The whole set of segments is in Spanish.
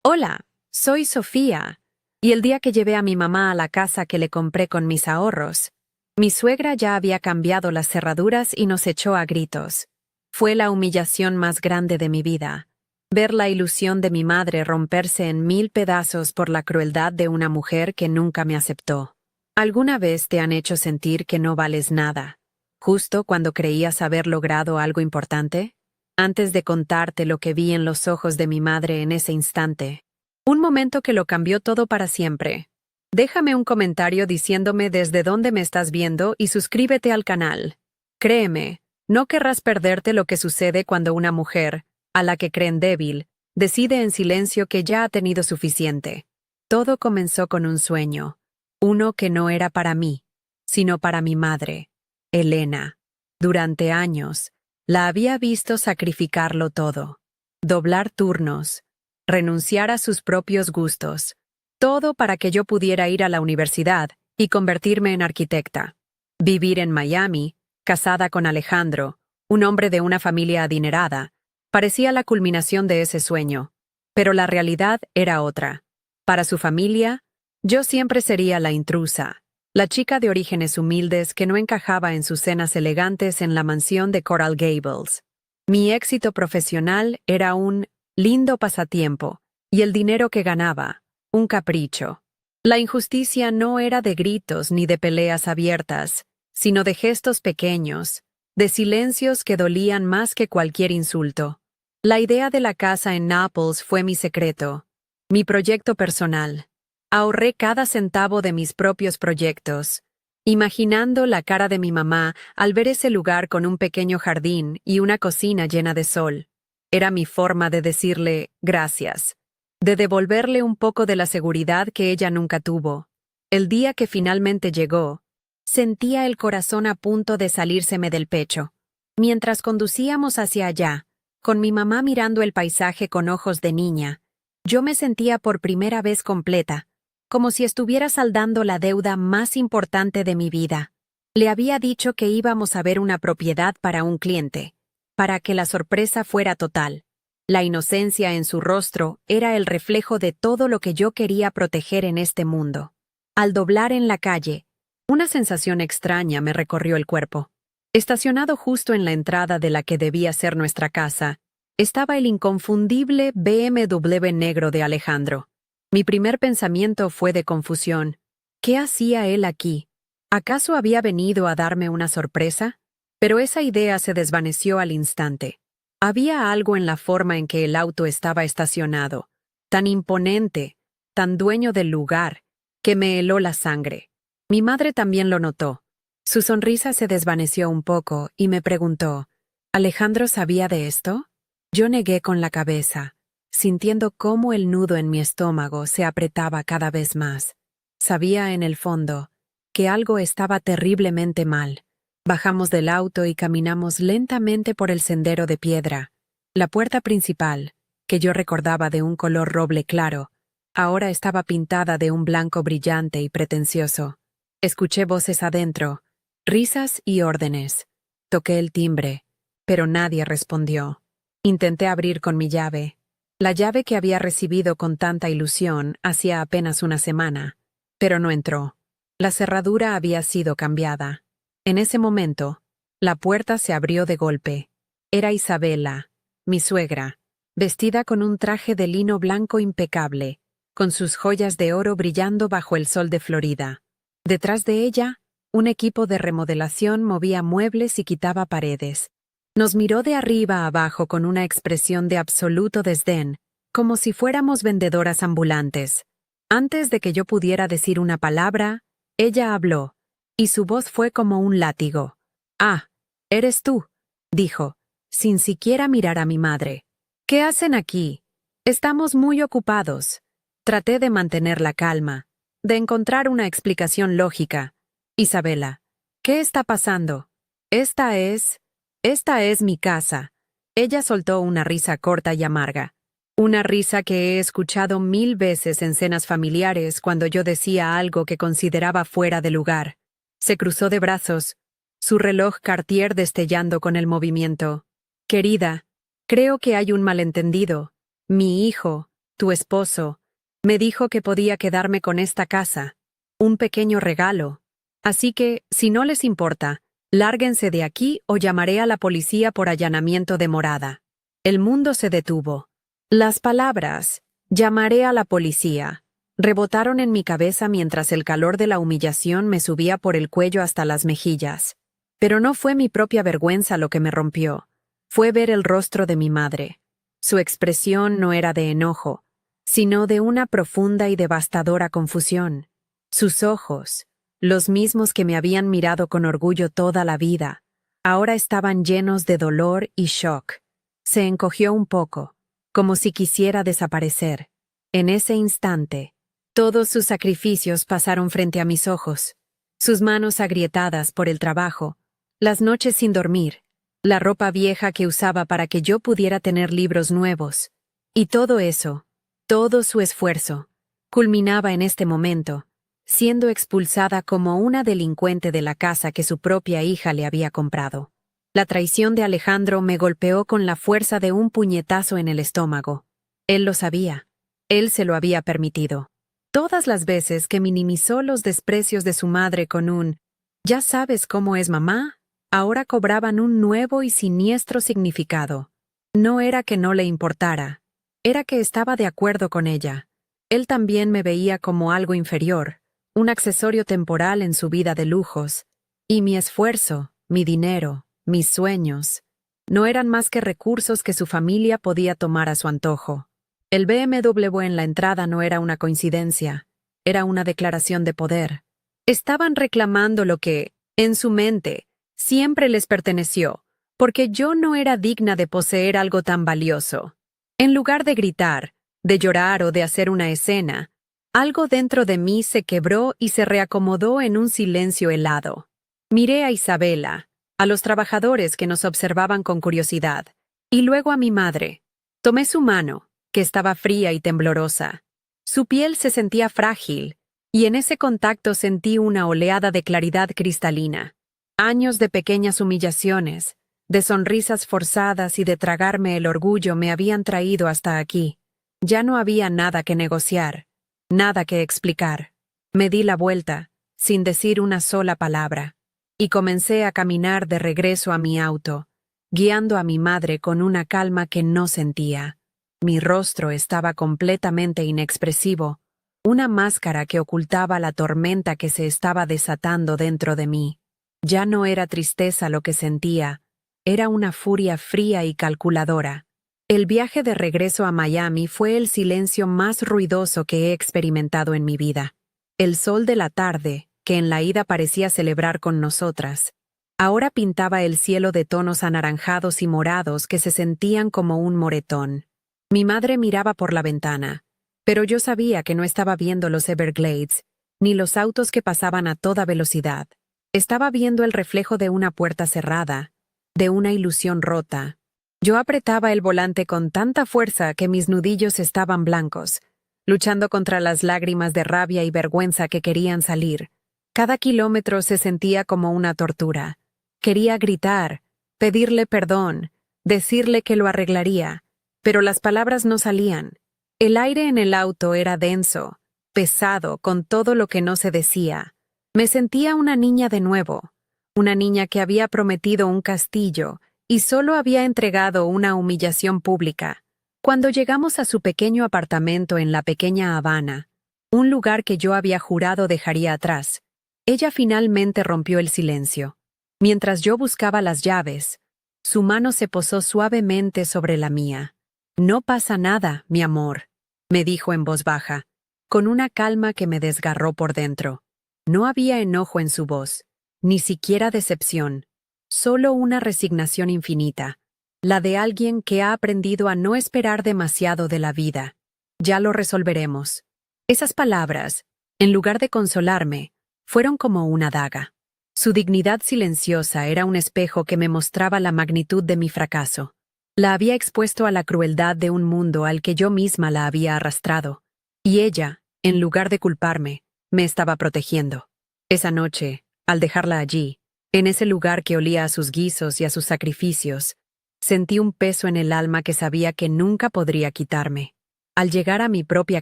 Hola, soy Sofía, y el día que llevé a mi mamá a la casa que le compré con mis ahorros, mi suegra ya había cambiado las cerraduras y nos echó a gritos. Fue la humillación más grande de mi vida. Ver la ilusión de mi madre romperse en 1000 pedazos por la crueldad de una mujer que nunca me aceptó. ¿Alguna vez te han hecho sentir que no vales nada, justo cuando creías haber logrado algo importante? Antes de contarte lo que vi en los ojos de mi madre en ese instante, un momento que lo cambió todo para siempre. Déjame un comentario diciéndome desde dónde me estás viendo y suscríbete al canal. Créeme, no querrás perderte lo que sucede cuando una mujer, a la que creen débil, decide en silencio que ya ha tenido suficiente. Todo comenzó con un sueño, uno que no era para mí, sino para mi madre, Elena. Durante años, la había visto sacrificarlo todo, doblar turnos, renunciar a sus propios gustos, todo para que yo pudiera ir a la universidad y convertirme en arquitecta. Vivir en Miami, casada con Alejandro, un hombre de una familia adinerada, parecía la culminación de ese sueño, pero la realidad era otra. Para su familia, yo siempre sería la intrusa, la chica de orígenes humildes que no encajaba en sus cenas elegantes en la mansión de Coral Gables. Mi éxito profesional era un lindo pasatiempo, y el dinero que ganaba, un capricho. La injusticia no era de gritos ni de peleas abiertas, sino de gestos pequeños, de silencios que dolían más que cualquier insulto. La idea de la casa en Naples fue mi secreto, mi proyecto personal. Ahorré cada centavo de mis propios proyectos, imaginando la cara de mi mamá al ver ese lugar con un pequeño jardín y una cocina llena de sol. Era mi forma de decirle gracias, de devolverle un poco de la seguridad que ella nunca tuvo. El día que finalmente llegó, sentía el corazón a punto de salírseme del pecho. Mientras conducíamos hacia allá, con mi mamá mirando el paisaje con ojos de niña, yo me sentía por primera vez completa, como si estuviera saldando la deuda más importante de mi vida. Le había dicho que íbamos a ver una propiedad para un cliente, para que la sorpresa fuera total. La inocencia en su rostro era el reflejo de todo lo que yo quería proteger en este mundo. Al doblar en la calle, una sensación extraña me recorrió el cuerpo. Estacionado justo en la entrada de la que debía ser nuestra casa, estaba el inconfundible BMW negro de Alejandro. Mi primer pensamiento fue de confusión. ¿Qué hacía él aquí? ¿Acaso había venido a darme una sorpresa? Pero esa idea se desvaneció al instante. Había algo en la forma en que el auto estaba estacionado, tan imponente, tan dueño del lugar, que me heló la sangre. Mi madre también lo notó. Su sonrisa se desvaneció un poco y me preguntó, ¿Alejandro sabía de esto? Yo negué con la cabeza, sintiendo cómo el nudo en mi estómago se apretaba cada vez más. Sabía en el fondo que algo estaba terriblemente mal. Bajamos del auto y caminamos lentamente por el sendero de piedra. La puerta principal, que yo recordaba de un color roble claro, ahora estaba pintada de un blanco brillante y pretencioso. Escuché voces adentro, risas y órdenes. Toqué el timbre, pero nadie respondió. Intenté abrir con mi llave, la llave que había recibido con tanta ilusión hacía apenas una semana, pero no entró. La cerradura había sido cambiada. En ese momento, la puerta se abrió de golpe. Era Isabela, mi suegra, vestida con un traje de lino blanco impecable, con sus joyas de oro brillando bajo el sol de Florida. Detrás de ella, un equipo de remodelación movía muebles y quitaba paredes. Nos miró de arriba a abajo con una expresión de absoluto desdén, como si fuéramos vendedoras ambulantes. Antes de que yo pudiera decir una palabra, ella habló, y su voz fue como un látigo. «Ah, eres tú», dijo, sin siquiera mirar a mi madre. «¿Qué hacen aquí? Estamos muy ocupados». Traté de mantener la calma, de encontrar una explicación lógica. «Isabela, ¿qué está pasando? Esta es mi casa». Ella soltó una risa corta y amarga. Una risa que he escuchado 1000 veces en cenas familiares cuando yo decía algo que consideraba fuera de lugar. Se cruzó de brazos, su reloj Cartier destellando con el movimiento. «Querida, creo que hay un malentendido. Mi hijo, tu esposo, me dijo que podía quedarme con esta casa, un pequeño regalo. Así que, si no les importa, lárguense de aquí o llamaré a la policía por allanamiento de morada. El mundo se detuvo. Las palabras, llamaré a la policía, rebotaron en mi cabeza mientras el calor de la humillación me subía por el cuello hasta las mejillas. Pero no fue mi propia vergüenza lo que me rompió. Fue ver el rostro de mi madre. Su expresión no era de enojo, sino de una profunda y devastadora confusión. Sus ojos, los mismos que me habían mirado con orgullo toda la vida, ahora estaban llenos de dolor y shock. Se encogió un poco, como si quisiera desaparecer. En ese instante, todos sus sacrificios pasaron frente a mis ojos. Sus manos agrietadas por el trabajo, las noches sin dormir, la ropa vieja que usaba para que yo pudiera tener libros nuevos. Y todo eso, todo su esfuerzo, culminaba en este momento, siendo expulsada como una delincuente de la casa que su propia hija le había comprado. La traición de Alejandro me golpeó con la fuerza de un puñetazo en el estómago. Él lo sabía. Él se lo había permitido. Todas las veces que minimizó los desprecios de su madre con un «ya sabes cómo es mamá», ahora cobraban un nuevo y siniestro significado. No era que no le importara, era que estaba de acuerdo con ella. Él también me veía como algo inferior, un accesorio temporal en su vida de lujos, y mi esfuerzo, mi dinero, mis sueños, no eran más que recursos que su familia podía tomar a su antojo. El BMW en la entrada no era una coincidencia, era una declaración de poder. Estaban reclamando lo que, en su mente, siempre les perteneció, porque yo no era digna de poseer algo tan valioso. En lugar de gritar, de llorar o de hacer una escena, algo dentro de mí se quebró y se reacomodó en un silencio helado. Miré a Isabela, a los trabajadores que nos observaban con curiosidad, y luego a mi madre. Tomé su mano, que estaba fría y temblorosa. Su piel se sentía frágil, y en ese contacto sentí una oleada de claridad cristalina. Años de pequeñas humillaciones, de sonrisas forzadas y de tragarme el orgullo me habían traído hasta aquí. Ya no había nada que negociar, nada que explicar. Me di la vuelta, sin decir una sola palabra, y comencé a caminar de regreso a mi auto, guiando a mi madre con una calma que no sentía. Mi rostro estaba completamente inexpresivo, una máscara que ocultaba la tormenta que se estaba desatando dentro de mí. Ya no era tristeza lo que sentía, era una furia fría y calculadora. El viaje de regreso a Miami fue el silencio más ruidoso que he experimentado en mi vida. El sol de la tarde, que en la ida parecía celebrar con nosotras, ahora pintaba el cielo de tonos anaranjados y morados que se sentían como un moretón. Mi madre miraba por la ventana, pero yo sabía que no estaba viendo los Everglades, ni los autos que pasaban a toda velocidad. Estaba viendo el reflejo de una puerta cerrada, de una ilusión rota. Yo apretaba el volante con tanta fuerza que mis nudillos estaban blancos, luchando contra las lágrimas de rabia y vergüenza que querían salir. Cada kilómetro se sentía como una tortura. Quería gritar, pedirle perdón, decirle que lo arreglaría, pero las palabras no salían. El aire en el auto era denso, pesado, con todo lo que no se decía. Me sentía una niña de nuevo, una niña que había prometido un castillo y solo había entregado una humillación pública. Cuando llegamos a su pequeño apartamento en la pequeña Habana, un lugar que yo había jurado dejaría atrás, ella finalmente rompió el silencio. Mientras yo buscaba las llaves, su mano se posó suavemente sobre la mía. «No pasa nada, mi amor», me dijo en voz baja, con una calma que me desgarró por dentro. No había enojo en su voz, ni siquiera decepción, solo una resignación infinita, la de alguien que ha aprendido a no esperar demasiado de la vida. «Ya lo resolveremos». Esas palabras, en lugar de consolarme, fueron como una daga. Su dignidad silenciosa era un espejo que me mostraba la magnitud de mi fracaso. La había expuesto a la crueldad de un mundo al que yo misma la había arrastrado. Y ella, en lugar de culparme, me estaba protegiendo. Esa noche, al dejarla allí, en ese lugar que olía a sus guisos y a sus sacrificios, sentí un peso en el alma que sabía que nunca podría quitarme. al llegar a mi propia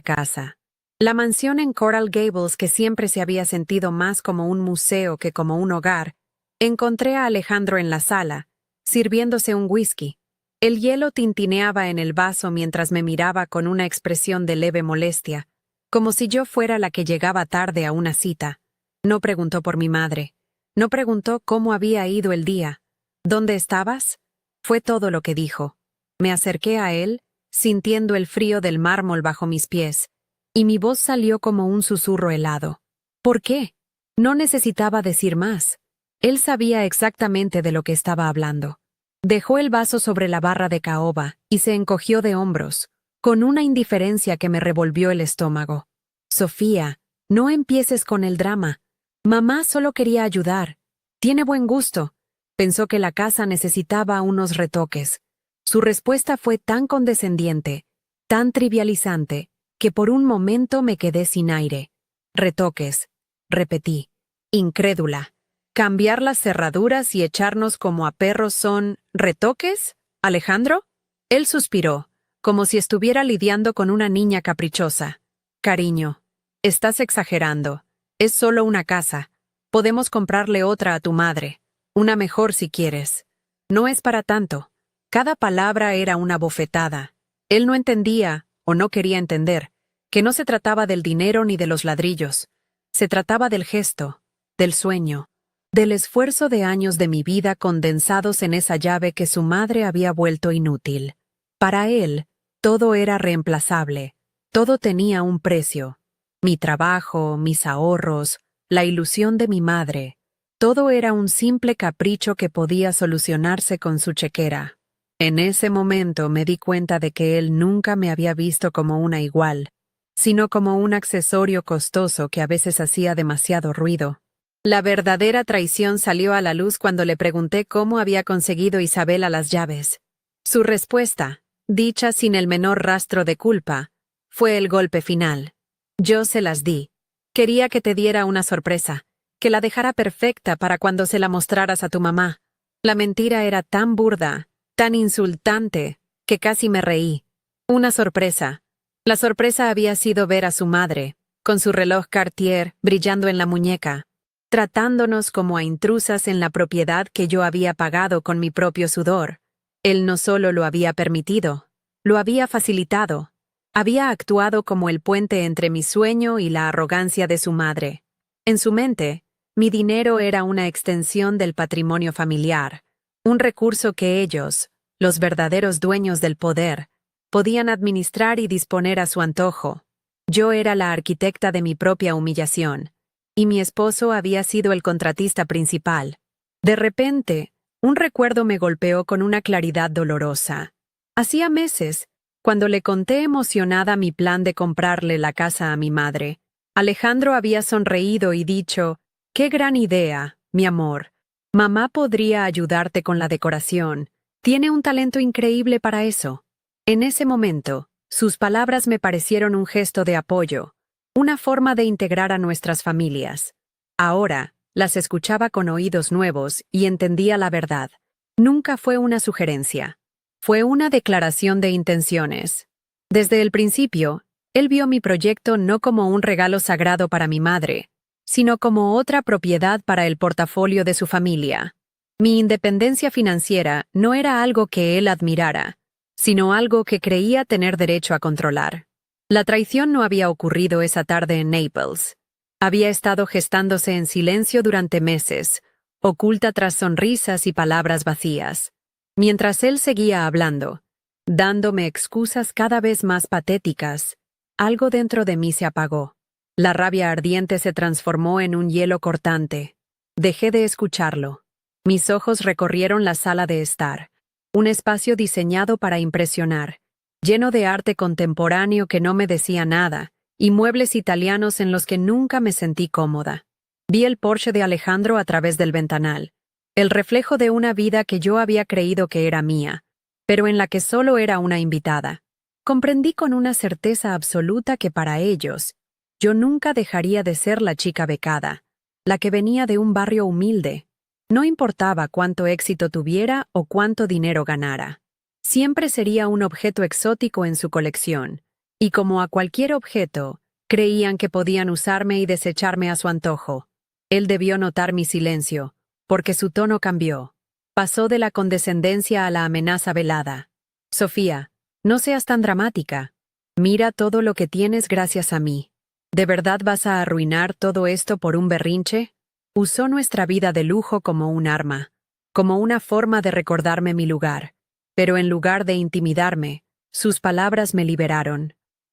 casa. La mansión en Coral Gables, que siempre se había sentido más como un museo que como un hogar, encontré a Alejandro en la sala, sirviéndose un whisky. El hielo tintineaba en el vaso mientras me miraba con una expresión de leve molestia, como si yo fuera la que llegaba tarde a una cita. No preguntó por mi madre. No preguntó cómo había ido el día. ¿Dónde estabas? Fue todo lo que dijo. Me acerqué a él, sintiendo el frío del mármol bajo mis pies, y mi voz salió como un susurro helado. ¿Por qué? No necesitaba decir más. Él sabía exactamente de lo que estaba hablando. Dejó el vaso sobre la barra de caoba y se encogió de hombros, con una indiferencia que me revolvió el estómago. Sofía, no empieces con el drama. Mamá solo quería ayudar. Tiene buen gusto. Pensó que la casa necesitaba unos retoques. Su respuesta fue tan condescendiente, tan trivializante, que por un momento me quedé sin aire. Retoques, repetí, incrédula. ¿Cambiar las cerraduras y echarnos como a perros son retoques, Alejandro? Él suspiró, como si estuviera lidiando con una niña caprichosa. Cariño, estás exagerando. Es solo una casa. Podemos comprarle otra a tu madre. Una mejor si quieres. No es para tanto. Cada palabra era una bofetada. Él no entendía, o no quería entender, que no se trataba del dinero ni de los ladrillos. Se trataba del gesto, del sueño, del esfuerzo de años de mi vida condensados en esa llave que su madre había vuelto inútil. Para él, todo era reemplazable, todo tenía un precio. Mi trabajo, mis ahorros, la ilusión de mi madre, todo era un simple capricho que podía solucionarse con su chequera. En ese momento me di cuenta de que él nunca me había visto como una igual, sino como un accesorio costoso que a veces hacía demasiado ruido. La verdadera traición salió a la luz cuando le pregunté cómo había conseguido Isabela las llaves. Su respuesta, dicha sin el menor rastro de culpa, fue el golpe final. Yo se las di. Quería que te diera una sorpresa, que la dejara perfecta para cuando se la mostraras a tu mamá. La mentira era tan burda, tan insultante, que casi me reí. Una sorpresa. La sorpresa había sido ver a su madre, con su reloj Cartier brillando en la muñeca, tratándonos como a intrusas en la propiedad que yo había pagado con mi propio sudor. Él no solo lo había permitido, lo había facilitado. Había actuado como el puente entre mi sueño y la arrogancia de su madre. En su mente, mi dinero era una extensión del patrimonio familiar, un recurso que ellos, los verdaderos dueños del poder, podían administrar y disponer a su antojo. Yo era la arquitecta de mi propia humillación, y mi esposo había sido el contratista principal. De repente, un recuerdo me golpeó con una claridad dolorosa. Hacía meses, cuando le conté emocionada mi plan de comprarle la casa a mi madre, Alejandro había sonreído y dicho, «Qué gran idea, mi amor. Mamá podría ayudarte con la decoración. Tiene un talento increíble para eso». En ese momento, sus palabras me parecieron un gesto de apoyo, una forma de integrar a nuestras familias. Ahora, las escuchaba con oídos nuevos y entendía la verdad. Nunca fue una sugerencia. Fue una declaración de intenciones. Desde el principio, él vio mi proyecto no como un regalo sagrado para mi madre, sino como otra propiedad para el portafolio de su familia. Mi independencia financiera no era algo que él admirara, sino algo que creía tener derecho a controlar. La traición no había ocurrido esa tarde en Naples. Había estado gestándose en silencio durante meses, oculta tras sonrisas y palabras vacías. Mientras él seguía hablando, dándome excusas cada vez más patéticas, algo dentro de mí se apagó. La rabia ardiente se transformó en un hielo cortante. Dejé de escucharlo. Mis ojos recorrieron la sala de estar, un espacio diseñado para impresionar, lleno de arte contemporáneo que no me decía nada, y muebles italianos en los que nunca me sentí cómoda. Vi el Porsche de Alejandro a través del ventanal, el reflejo de una vida que yo había creído que era mía, pero en la que solo era una invitada. Comprendí con una certeza absoluta que para ellos, yo nunca dejaría de ser la chica becada, la que venía de un barrio humilde. No importaba cuánto éxito tuviera o cuánto dinero ganara. Siempre sería un objeto exótico en su colección, y como a cualquier objeto, creían que podían usarme y desecharme a su antojo. Él debió notar mi silencio, porque su tono cambió. Pasó de la condescendencia a la amenaza velada. Sofía, no seas tan dramática. Mira todo lo que tienes gracias a mí. ¿De verdad vas a arruinar todo esto por un berrinche? Usó nuestra vida de lujo como un arma, como una forma de recordarme mi lugar. Pero en lugar de intimidarme, sus palabras me liberaron.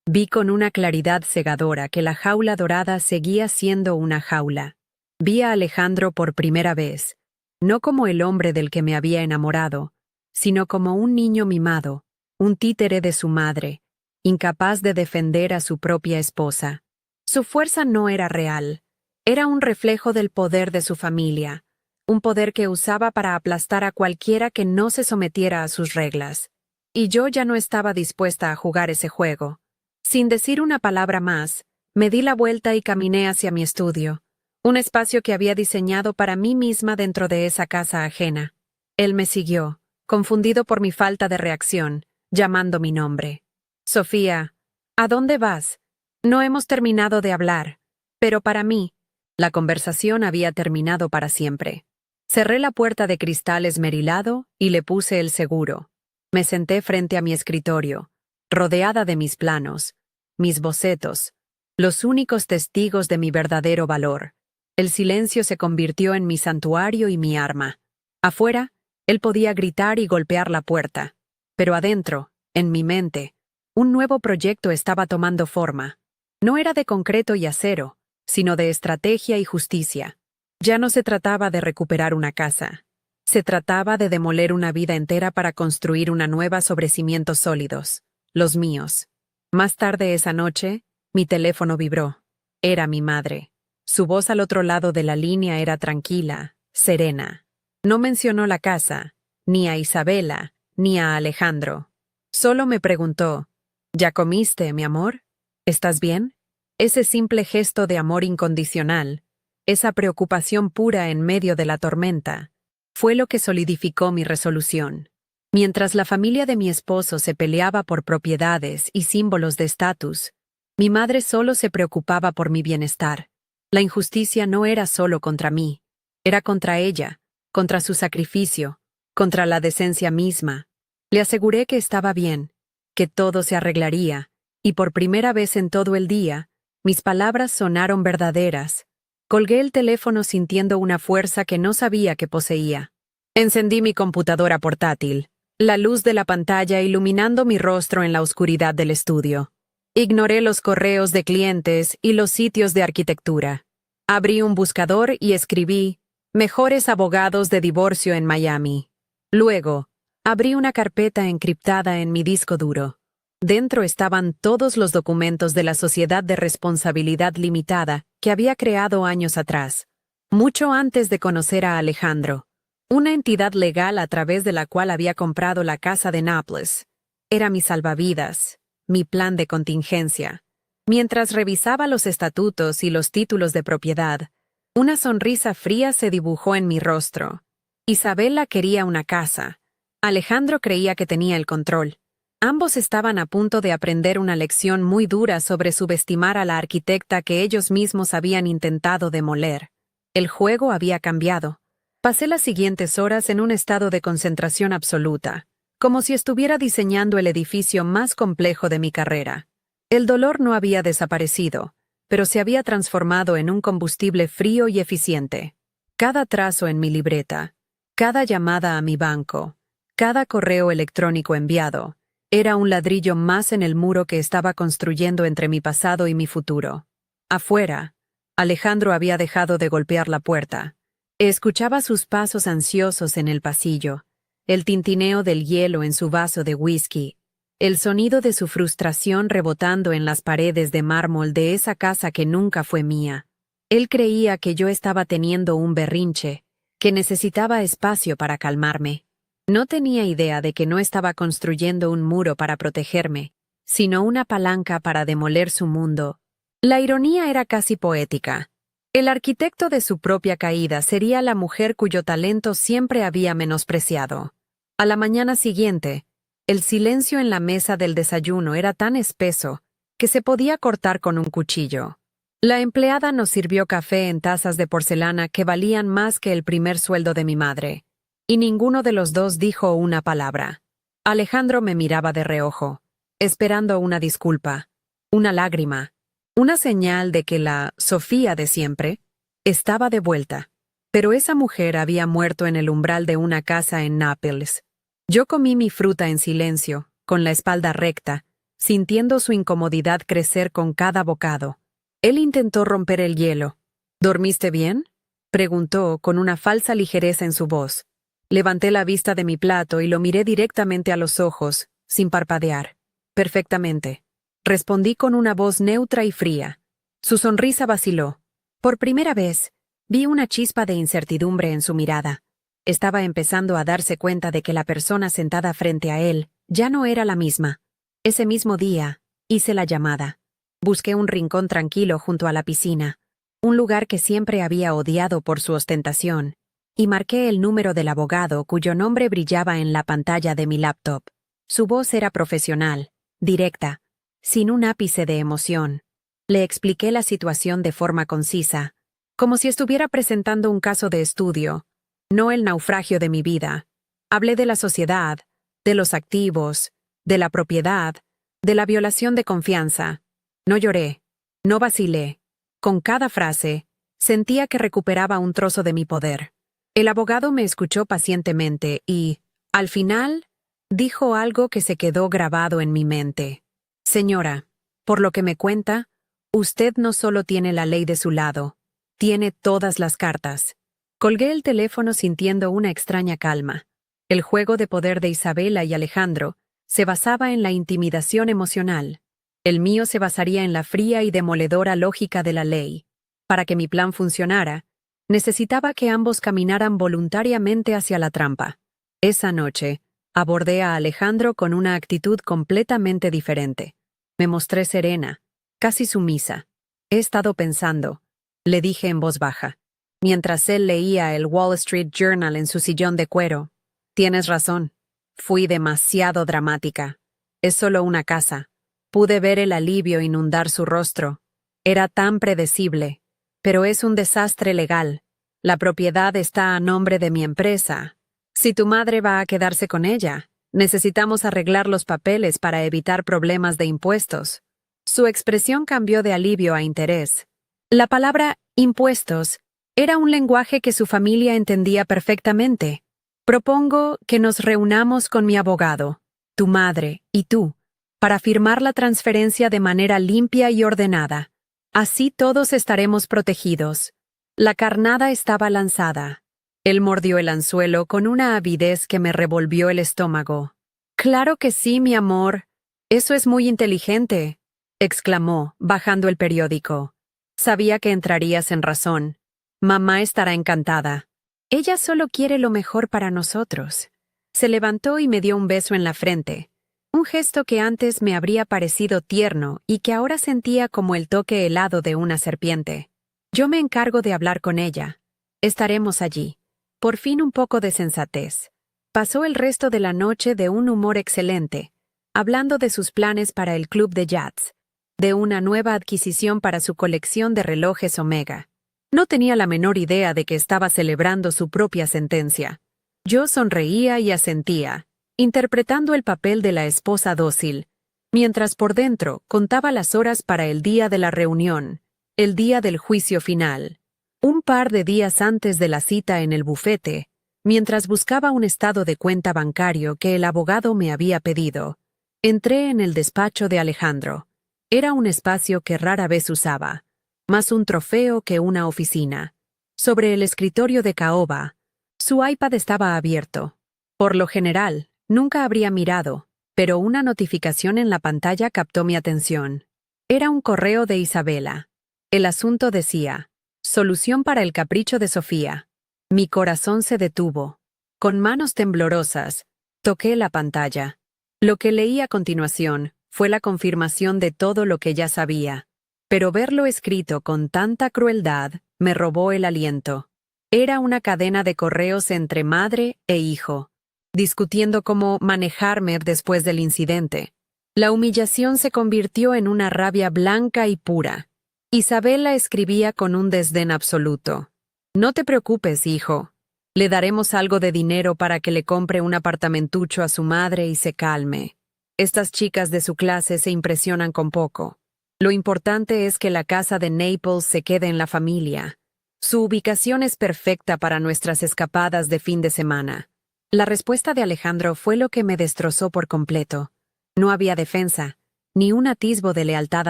Vi con una claridad cegadora que la jaula dorada seguía siendo una jaula. Vi a Alejandro por primera vez, no como el hombre del que me había enamorado, sino como un niño mimado, un títere de su madre, incapaz de defender a su propia esposa. Su fuerza no era real, era un reflejo del poder de su familia, un poder que usaba para aplastar a cualquiera que no se sometiera a sus reglas. Y yo ya no estaba dispuesta a jugar ese juego. Sin decir una palabra más, me di la vuelta y caminé hacia mi estudio, un espacio que había diseñado para mí misma dentro de esa casa ajena. Él me siguió, confundido por mi falta de reacción, llamando mi nombre. Sofía, ¿a dónde vas? No hemos terminado de hablar, pero para mí, la conversación había terminado para siempre. Cerré la puerta de cristal esmerilado y le puse el seguro. Me senté frente a mi escritorio, rodeada de mis planos, mis bocetos, los únicos testigos de mi verdadero valor. El silencio se convirtió en mi santuario y mi arma. Afuera, él podía gritar y golpear la puerta, pero adentro, en mi mente, un nuevo proyecto estaba tomando forma. No era de concreto y acero, sino de estrategia y justicia. Ya no se trataba de recuperar una casa. Se trataba de demoler una vida entera para construir una nueva sobre cimientos sólidos, los míos. Más tarde esa noche, mi teléfono vibró. Era mi madre. Su voz al otro lado de la línea era tranquila, serena. No mencionó la casa, ni a Isabela, ni a Alejandro. Solo me preguntó, ¿ya comiste, mi amor? ¿Estás bien? Ese simple gesto de amor incondicional, esa preocupación pura en medio de la tormenta, fue lo que solidificó mi resolución. Mientras la familia de mi esposo se peleaba por propiedades y símbolos de estatus, mi madre solo se preocupaba por mi bienestar. La injusticia no era solo contra mí, era contra ella, contra su sacrificio, contra la decencia misma. Le aseguré que estaba bien, que todo se arreglaría, y por primera vez en todo el día, mis palabras sonaron verdaderas. Colgué el teléfono sintiendo una fuerza que no sabía que poseía. Encendí mi computadora portátil, la luz de la pantalla iluminando mi rostro en la oscuridad del estudio. Ignoré los correos de clientes y los sitios de arquitectura. Abrí un buscador y escribí «Mejores abogados de divorcio en Miami». Luego, abrí una carpeta encriptada en mi disco duro. Dentro estaban todos los documentos de la Sociedad de Responsabilidad Limitada que había creado años atrás, mucho antes de conocer a Alejandro, una entidad legal a través de la cual había comprado la casa de Nápoles. Era mi salvavidas, mi plan de contingencia. Mientras revisaba los estatutos y los títulos de propiedad, una sonrisa fría se dibujó en mi rostro. Isabela quería una casa. Alejandro creía que tenía el control. Ambos estaban a punto de aprender una lección muy dura sobre subestimar a la arquitecta que ellos mismos habían intentado demoler. El juego había cambiado. Pasé las siguientes horas en un estado de concentración absoluta, como si estuviera diseñando el edificio más complejo de mi carrera. El dolor no había desaparecido, pero se había transformado en un combustible frío y eficiente. Cada trazo en mi libreta, cada llamada a mi banco, cada correo electrónico enviado, era un ladrillo más en el muro que estaba construyendo entre mi pasado y mi futuro. Afuera, Alejandro había dejado de golpear la puerta. Escuchaba sus pasos ansiosos en el pasillo, el tintineo del hielo en su vaso de whisky, el sonido de su frustración rebotando en las paredes de mármol de esa casa que nunca fue mía. Él creía que yo estaba teniendo un berrinche, que necesitaba espacio para calmarme. No tenía idea de que no estaba construyendo un muro para protegerme, sino una palanca para demoler su mundo. La ironía era casi poética. El arquitecto de su propia caída sería la mujer cuyo talento siempre había menospreciado. A la mañana siguiente, el silencio en la mesa del desayuno era tan espeso que se podía cortar con un cuchillo. La empleada nos sirvió café en tazas de porcelana que valían más que el primer sueldo de mi madre, y ninguno de los dos dijo una palabra. Alejandro me miraba de reojo, esperando una disculpa, una lágrima, una señal de que la Sofía de siempre estaba de vuelta. Pero esa mujer había muerto en el umbral de una casa en Nápoles. Yo comí mi fruta en silencio, con la espalda recta, sintiendo su incomodidad crecer con cada bocado. Él intentó romper el hielo. ¿Dormiste bien?, preguntó con una falsa ligereza en su voz. Levanté la vista de mi plato y lo miré directamente a los ojos, sin parpadear. Perfectamente. Respondí con una voz neutra y fría. Su sonrisa vaciló. Por primera vez, vi una chispa de incertidumbre en su mirada. Estaba empezando a darse cuenta de que la persona sentada frente a él ya no era la misma. Ese mismo día, hice la llamada. Busqué un rincón tranquilo junto a la piscina, un lugar que siempre había odiado por su ostentación, y marqué el número del abogado cuyo nombre brillaba en la pantalla de mi laptop. Su voz era profesional, directa, sin un ápice de emoción. Le expliqué la situación de forma concisa, como si estuviera presentando un caso de estudio, no el naufragio de mi vida. Hablé de la sociedad, de los activos, de la propiedad, de la violación de confianza. No lloré, no vacilé. Con cada frase, sentía que recuperaba un trozo de mi poder. El abogado me escuchó pacientemente y, al final, dijo algo que se quedó grabado en mi mente. Señora, por lo que me cuenta, usted no solo tiene la ley de su lado, tiene todas las cartas. Colgué el teléfono sintiendo una extraña calma. El juego de poder de Isabela y Alejandro se basaba en la intimidación emocional. El mío se basaría en la fría y demoledora lógica de la ley. Para que mi plan funcionara, necesitaba que ambos caminaran voluntariamente hacia la trampa. Esa noche, abordé a Alejandro con una actitud completamente diferente. Me mostré serena, casi sumisa. He estado pensando, le dije en voz baja, mientras él leía el Wall Street Journal en su sillón de cuero. Tienes razón. Fui demasiado dramática. Es solo una casa. Pude ver el alivio inundar su rostro. Era tan predecible. Pero es un desastre legal. La propiedad está a nombre de mi empresa. Si tu madre va a quedarse con ella, necesitamos arreglar los papeles para evitar problemas de impuestos. Su expresión cambió de alivio a interés. La palabra impuestos era un lenguaje que su familia entendía perfectamente. Propongo que nos reunamos con mi abogado, tu madre y tú, para firmar la transferencia de manera limpia y ordenada. Así todos estaremos protegidos. La carnada estaba lanzada. Él mordió el anzuelo con una avidez que me revolvió el estómago. Claro que sí, mi amor. Eso es muy inteligente, exclamó, bajando el periódico. Sabía que entrarías en razón. Mamá estará encantada. Ella solo quiere lo mejor para nosotros. Se levantó y me dio un beso en la frente. Un gesto que antes me habría parecido tierno y que ahora sentía como el toque helado de una serpiente. Yo me encargo de hablar con ella. Estaremos allí. Por fin un poco de sensatez. Pasó el resto de la noche de un humor excelente, hablando de sus planes para el club de yachts, de una nueva adquisición para su colección de relojes Omega. No tenía la menor idea de que estaba celebrando su propia sentencia. Yo sonreía y asentía, interpretando el papel de la esposa dócil, mientras por dentro contaba las horas para el día de la reunión, el día del juicio final. Un par de días antes de la cita en el bufete, mientras buscaba un estado de cuenta bancario que el abogado me había pedido, entré en el despacho de Alejandro. Era un espacio que rara vez usaba, más un trofeo que una oficina. Sobre el escritorio de caoba, su iPad estaba abierto. Por lo general, nunca habría mirado, pero una notificación en la pantalla captó mi atención. Era un correo de Isabela. El asunto decía: solución para el capricho de Sofía. Mi corazón se detuvo. Con manos temblorosas, toqué la pantalla. Lo que leí a continuación fue la confirmación de todo lo que ya sabía. Pero verlo escrito con tanta crueldad me robó el aliento. Era una cadena de correos entre madre e hijo, discutiendo cómo manejarme después del incidente. La humillación se convirtió en una rabia blanca y pura. Isabela escribía con un desdén absoluto. No te preocupes, hijo. Le daremos algo de dinero para que le compre un apartamentucho a su madre y se calme. Estas chicas de su clase se impresionan con poco. Lo importante es que la casa de Naples se quede en la familia. Su ubicación es perfecta para nuestras escapadas de fin de semana. La respuesta de Alejandro fue lo que me destrozó por completo. No había defensa, ni un atisbo de lealtad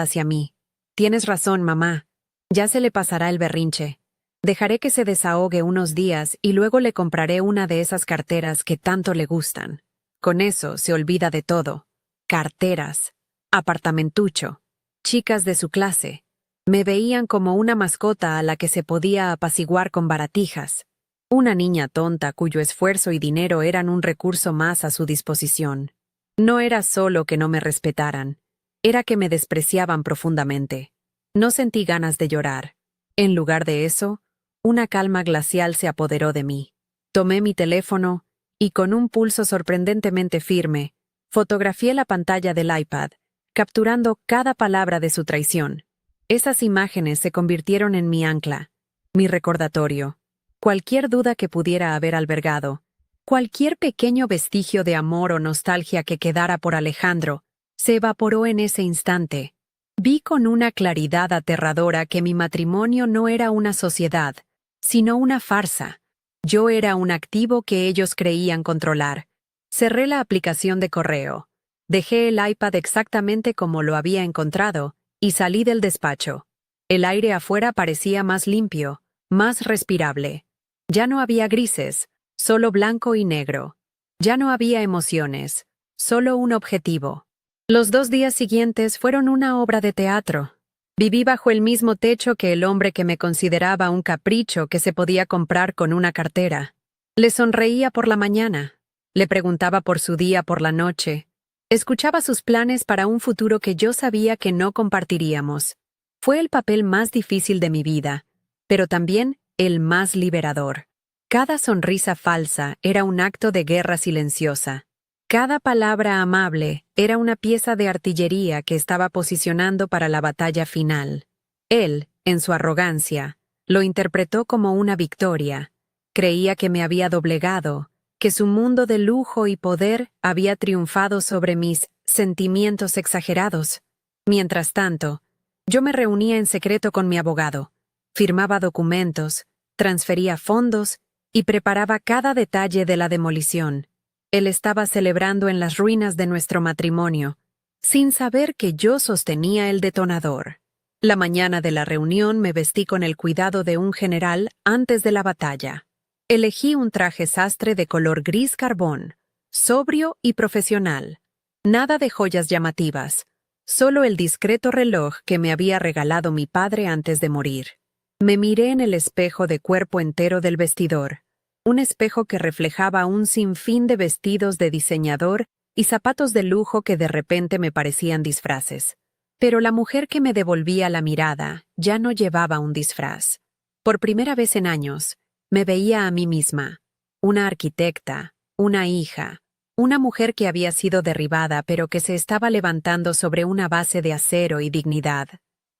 hacia mí. Tienes razón, mamá. Ya se le pasará el berrinche. Dejaré que se desahogue unos días y luego le compraré una de esas carteras que tanto le gustan. Con eso se olvida de todo. Carteras, apartamentucho, chicas de su clase. Me veían como una mascota a la que se podía apaciguar con baratijas. Una niña tonta cuyo esfuerzo y dinero eran un recurso más a su disposición. No era solo que no me respetaran, era que me despreciaban profundamente. No sentí ganas de llorar. En lugar de eso, una calma glacial se apoderó de mí. Tomé mi teléfono y, con un pulso sorprendentemente firme, fotografié la pantalla del iPad, capturando cada palabra de su traición. Esas imágenes se convirtieron en mi ancla, mi recordatorio. Cualquier duda que pudiera haber albergado, cualquier pequeño vestigio de amor o nostalgia que quedara por Alejandro, se evaporó en ese instante. Vi con una claridad aterradora que mi matrimonio no era una sociedad, sino una farsa. Yo era un activo que ellos creían controlar. Cerré la aplicación de correo. Dejé el iPad exactamente como lo había encontrado y salí del despacho. El aire afuera parecía más limpio, más respirable. Ya no había grises, solo blanco y negro. Ya no había emociones, solo un objetivo. Los 2 días siguientes fueron una obra de teatro. Viví bajo el mismo techo que el hombre que me consideraba un capricho que se podía comprar con una cartera. Le sonreía por la mañana, le preguntaba por su día por la noche, escuchaba sus planes para un futuro que yo sabía que no compartiríamos. Fue el papel más difícil de mi vida, pero también el más liberador. Cada sonrisa falsa era un acto de guerra silenciosa. Cada palabra amable era una pieza de artillería que estaba posicionando para la batalla final. Él, en su arrogancia, lo interpretó como una victoria. Creía que me había doblegado, que su mundo de lujo y poder había triunfado sobre mis sentimientos exagerados. Mientras tanto, yo me reunía en secreto con mi abogado, firmaba documentos, transfería fondos y preparaba cada detalle de la demolición. Él estaba celebrando en las ruinas de nuestro matrimonio, sin saber que yo sostenía el detonador. La mañana de la reunión me vestí con el cuidado de un general antes de la batalla. Elegí un traje sastre de color gris carbón, sobrio y profesional. Nada de joyas llamativas, solo el discreto reloj que me había regalado mi padre antes de morir. Me miré en el espejo de cuerpo entero del vestidor. Un espejo que reflejaba un sinfín de vestidos de diseñador y zapatos de lujo que de repente me parecían disfraces. Pero la mujer que me devolvía la mirada ya no llevaba un disfraz. Por primera vez en años, me veía a mí misma, una arquitecta, una hija, una mujer que había sido derribada pero que se estaba levantando sobre una base de acero y dignidad.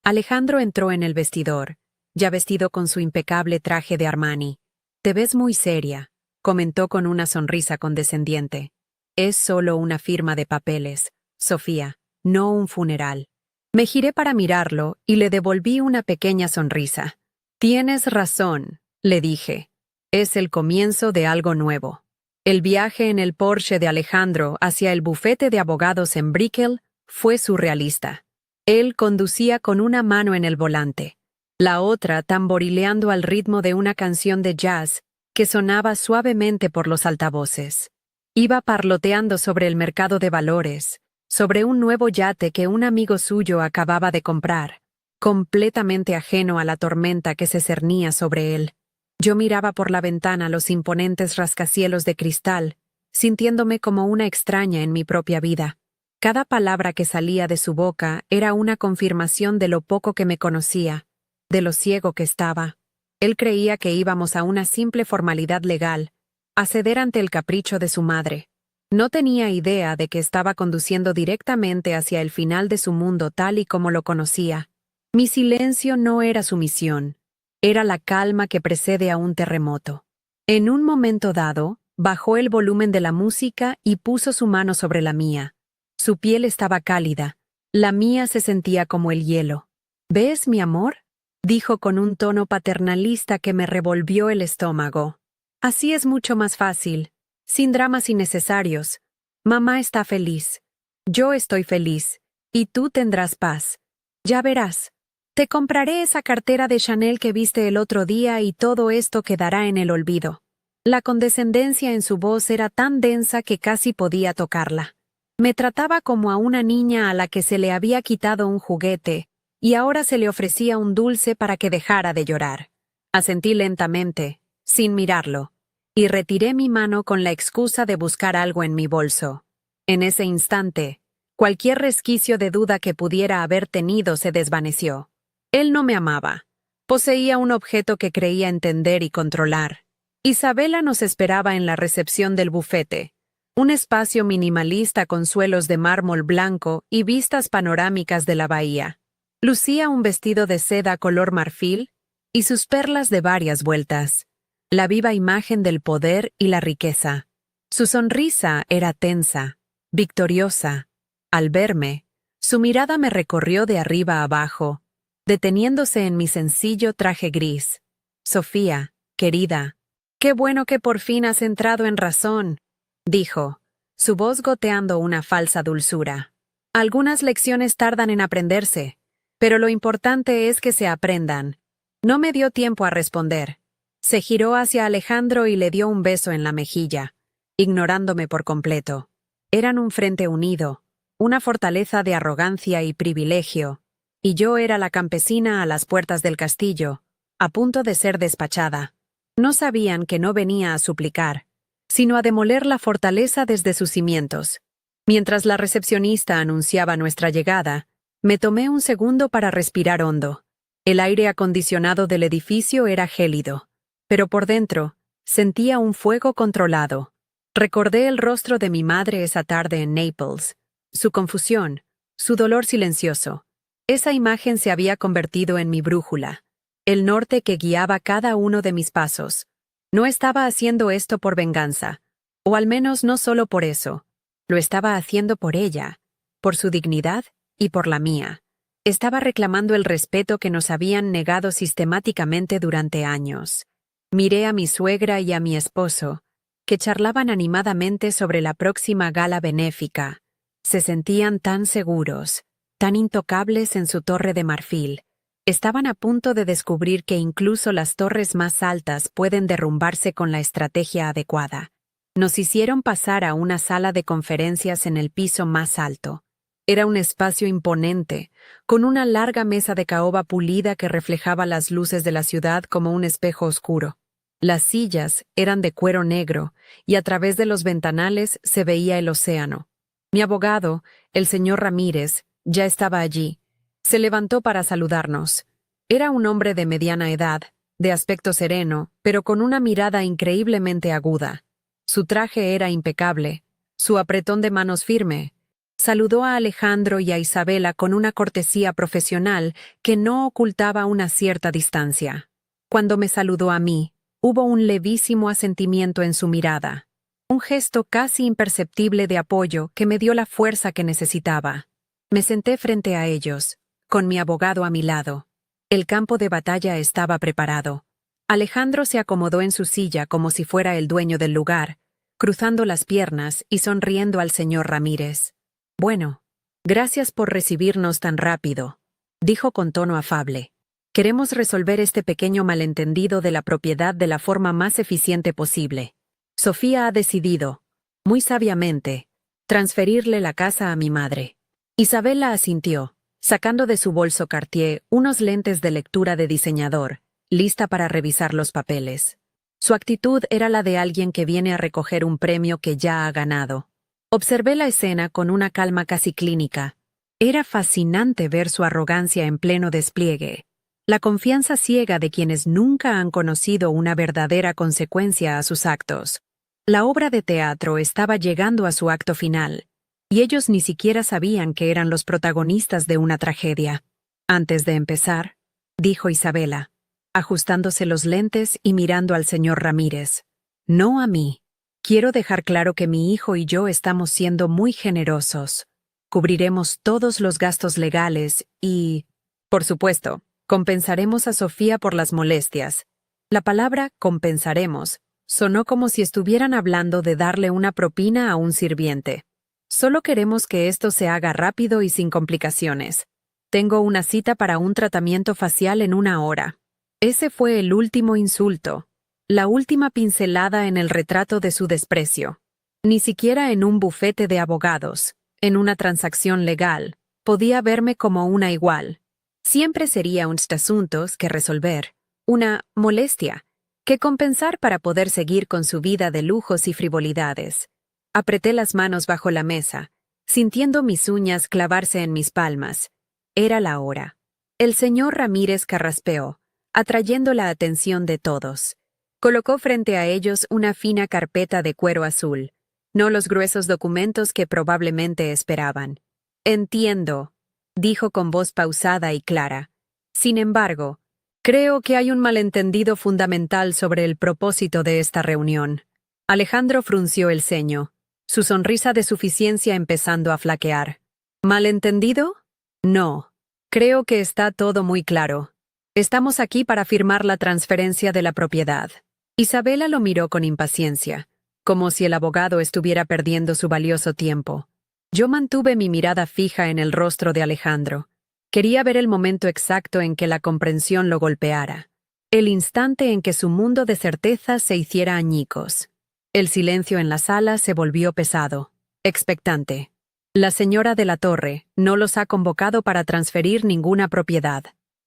Alejandro entró en el vestidor, ya vestido con su impecable traje de Armani. «Te ves muy seria», comentó con una sonrisa condescendiente. «Es solo una firma de papeles, Sofía, no un funeral». Me giré para mirarlo y le devolví una pequeña sonrisa. «Tienes razón», le dije. «Es el comienzo de algo nuevo». El viaje en el Porsche de Alejandro hacia el bufete de abogados en Brickell fue surrealista. Él conducía con una mano en el volante, la otra tamborileando al ritmo de una canción de jazz que sonaba suavemente por los altavoces. Iba parloteando sobre el mercado de valores, sobre un nuevo yate que un amigo suyo acababa de comprar, completamente ajeno a la tormenta que se cernía sobre él. Yo miraba por la ventana los imponentes rascacielos de cristal, sintiéndome como una extraña en mi propia vida. Cada palabra que salía de su boca era una confirmación de lo poco que me conocía, de lo ciego que estaba. Él creía que íbamos a una simple formalidad legal, a ceder ante el capricho de su madre. No tenía idea de que estaba conduciendo directamente hacia el final de su mundo tal y como lo conocía. Mi silencio no era su misión, era la calma que precede a un terremoto. En un momento dado, bajó el volumen de la música y puso su mano sobre la mía. Su piel estaba cálida, la mía se sentía como el hielo. ¿Ves, mi amor?, dijo con un tono paternalista que me revolvió el estómago. Así es mucho más fácil, sin dramas innecesarios. Mamá está feliz. Yo estoy feliz. Y tú tendrás paz. Ya verás. Te compraré esa cartera de Chanel que viste el otro día y todo esto quedará en el olvido. La condescendencia en su voz era tan densa que casi podía tocarla. Me trataba como a una niña a la que se le había quitado un juguete, y ahora se le ofrecía un dulce para que dejara de llorar. Asentí lentamente, sin mirarlo, y retiré mi mano con la excusa de buscar algo en mi bolso. En ese instante, cualquier resquicio de duda que pudiera haber tenido se desvaneció. Él no me amaba. Poseía un objeto que creía entender y controlar. Isabela nos esperaba en la recepción del bufete, un espacio minimalista con suelos de mármol blanco y vistas panorámicas de la bahía. Lucía un vestido de seda color marfil y sus perlas de varias vueltas, la viva imagen del poder y la riqueza. Su sonrisa era tensa, victoriosa. Al verme, su mirada me recorrió de arriba a abajo, deteniéndose en mi sencillo traje gris. Sofía, querida, qué bueno que por fin has entrado en razón, dijo, su voz goteando una falsa dulzura. Algunas lecciones tardan en aprenderse, pero lo importante es que se aprendan. No me dio tiempo a responder. Se giró hacia Alejandro y le dio un beso en la mejilla, ignorándome por completo. Eran un frente unido, una fortaleza de arrogancia y privilegio, y yo era la campesina a las puertas del castillo, a punto de ser despachada. No sabían que no venía a suplicar, sino a demoler la fortaleza desde sus cimientos. Mientras la recepcionista anunciaba nuestra llegada, me tomé un segundo para respirar hondo. El aire acondicionado del edificio era gélido, pero por dentro sentía un fuego controlado. Recordé el rostro de mi madre esa tarde en Naples, su confusión, su dolor silencioso. Esa imagen se había convertido en mi brújula, el norte que guiaba cada uno de mis pasos. No estaba haciendo esto por venganza, o al menos no solo por eso. Lo estaba haciendo por ella, por su dignidad y por la mía. Estaba reclamando el respeto que nos habían negado sistemáticamente durante años. Miré a mi suegra y a mi esposo, que charlaban animadamente sobre la próxima gala benéfica. Se sentían tan seguros, tan intocables en su torre de marfil. Estaban a punto de descubrir que incluso las torres más altas pueden derrumbarse con la estrategia adecuada. Nos hicieron pasar a una sala de conferencias en el piso más alto. Era un espacio imponente, con una larga mesa de caoba pulida que reflejaba las luces de la ciudad como un espejo oscuro. Las sillas eran de cuero negro, y a través de los ventanales se veía el océano. Mi abogado, el señor Ramírez, ya estaba allí. Se levantó para saludarnos. Era un hombre de mediana edad, de aspecto sereno, pero con una mirada increíblemente aguda. Su traje era impecable, su apretón de manos firme. Saludó a Alejandro y a Isabela con una cortesía profesional que no ocultaba una cierta distancia. Cuando me saludó a mí, hubo un levísimo asentimiento en su mirada, un gesto casi imperceptible de apoyo que me dio la fuerza que necesitaba. Me senté frente a ellos, con mi abogado a mi lado. El campo de batalla estaba preparado. Alejandro se acomodó en su silla como si fuera el dueño del lugar, cruzando las piernas y sonriendo al señor Ramírez. «Bueno, gracias por recibirnos tan rápido», dijo con tono afable. «Queremos resolver este pequeño malentendido de la propiedad de la forma más eficiente posible. Sofía ha decidido, muy sabiamente, transferirle la casa a mi madre». Isabela asintió, sacando de su bolso Cartier unos lentes de lectura de diseñador, lista para revisar los papeles. Su actitud era la de alguien que viene a recoger un premio que ya ha ganado. Observé la escena con una calma casi clínica. Era fascinante ver su arrogancia en pleno despliegue, la confianza ciega de quienes nunca han conocido una verdadera consecuencia a sus actos. La obra de teatro estaba llegando a su acto final, y ellos ni siquiera sabían que eran los protagonistas de una tragedia. Antes de empezar, dijo Isabela, ajustándose los lentes y mirando al señor Ramírez. No a mí. Quiero dejar claro que mi hijo y yo estamos siendo muy generosos. Cubriremos todos los gastos legales y, por supuesto, compensaremos a Sofía por las molestias. La palabra compensaremos sonó como si estuvieran hablando de darle una propina a un sirviente. Solo queremos que esto se haga rápido y sin complicaciones. Tengo una cita para un tratamiento facial en 1 hora. Ese fue el último insulto, la última pincelada en el retrato de su desprecio. Ni siquiera en un bufete de abogados, en una transacción legal, podía verme como una igual. Siempre sería unos asuntos que resolver, una molestia, que compensar para poder seguir con su vida de lujos y frivolidades. Apreté las manos bajo la mesa, sintiendo mis uñas clavarse en mis palmas. Era la hora. El señor Ramírez carraspeó, atrayendo la atención de todos. Colocó frente a ellos una fina carpeta de cuero azul, no los gruesos documentos que probablemente esperaban. Entiendo, dijo con voz pausada y clara. Sin embargo, creo que hay un malentendido fundamental sobre el propósito de esta reunión. Alejandro frunció el ceño, su sonrisa de suficiencia empezando a flaquear. ¿Malentendido? No. Creo que está todo muy claro. Estamos aquí para firmar la transferencia de la propiedad. Isabela lo miró con impaciencia, como si el abogado estuviera perdiendo su valioso tiempo. Yo mantuve mi mirada fija en el rostro de Alejandro. Quería ver el momento exacto en que la comprensión lo golpeara, el instante en que su mundo de certezas se hiciera añicos. El silencio en la sala se volvió pesado, expectante. La señora de la Torre no los ha convocado para transferir ninguna propiedad,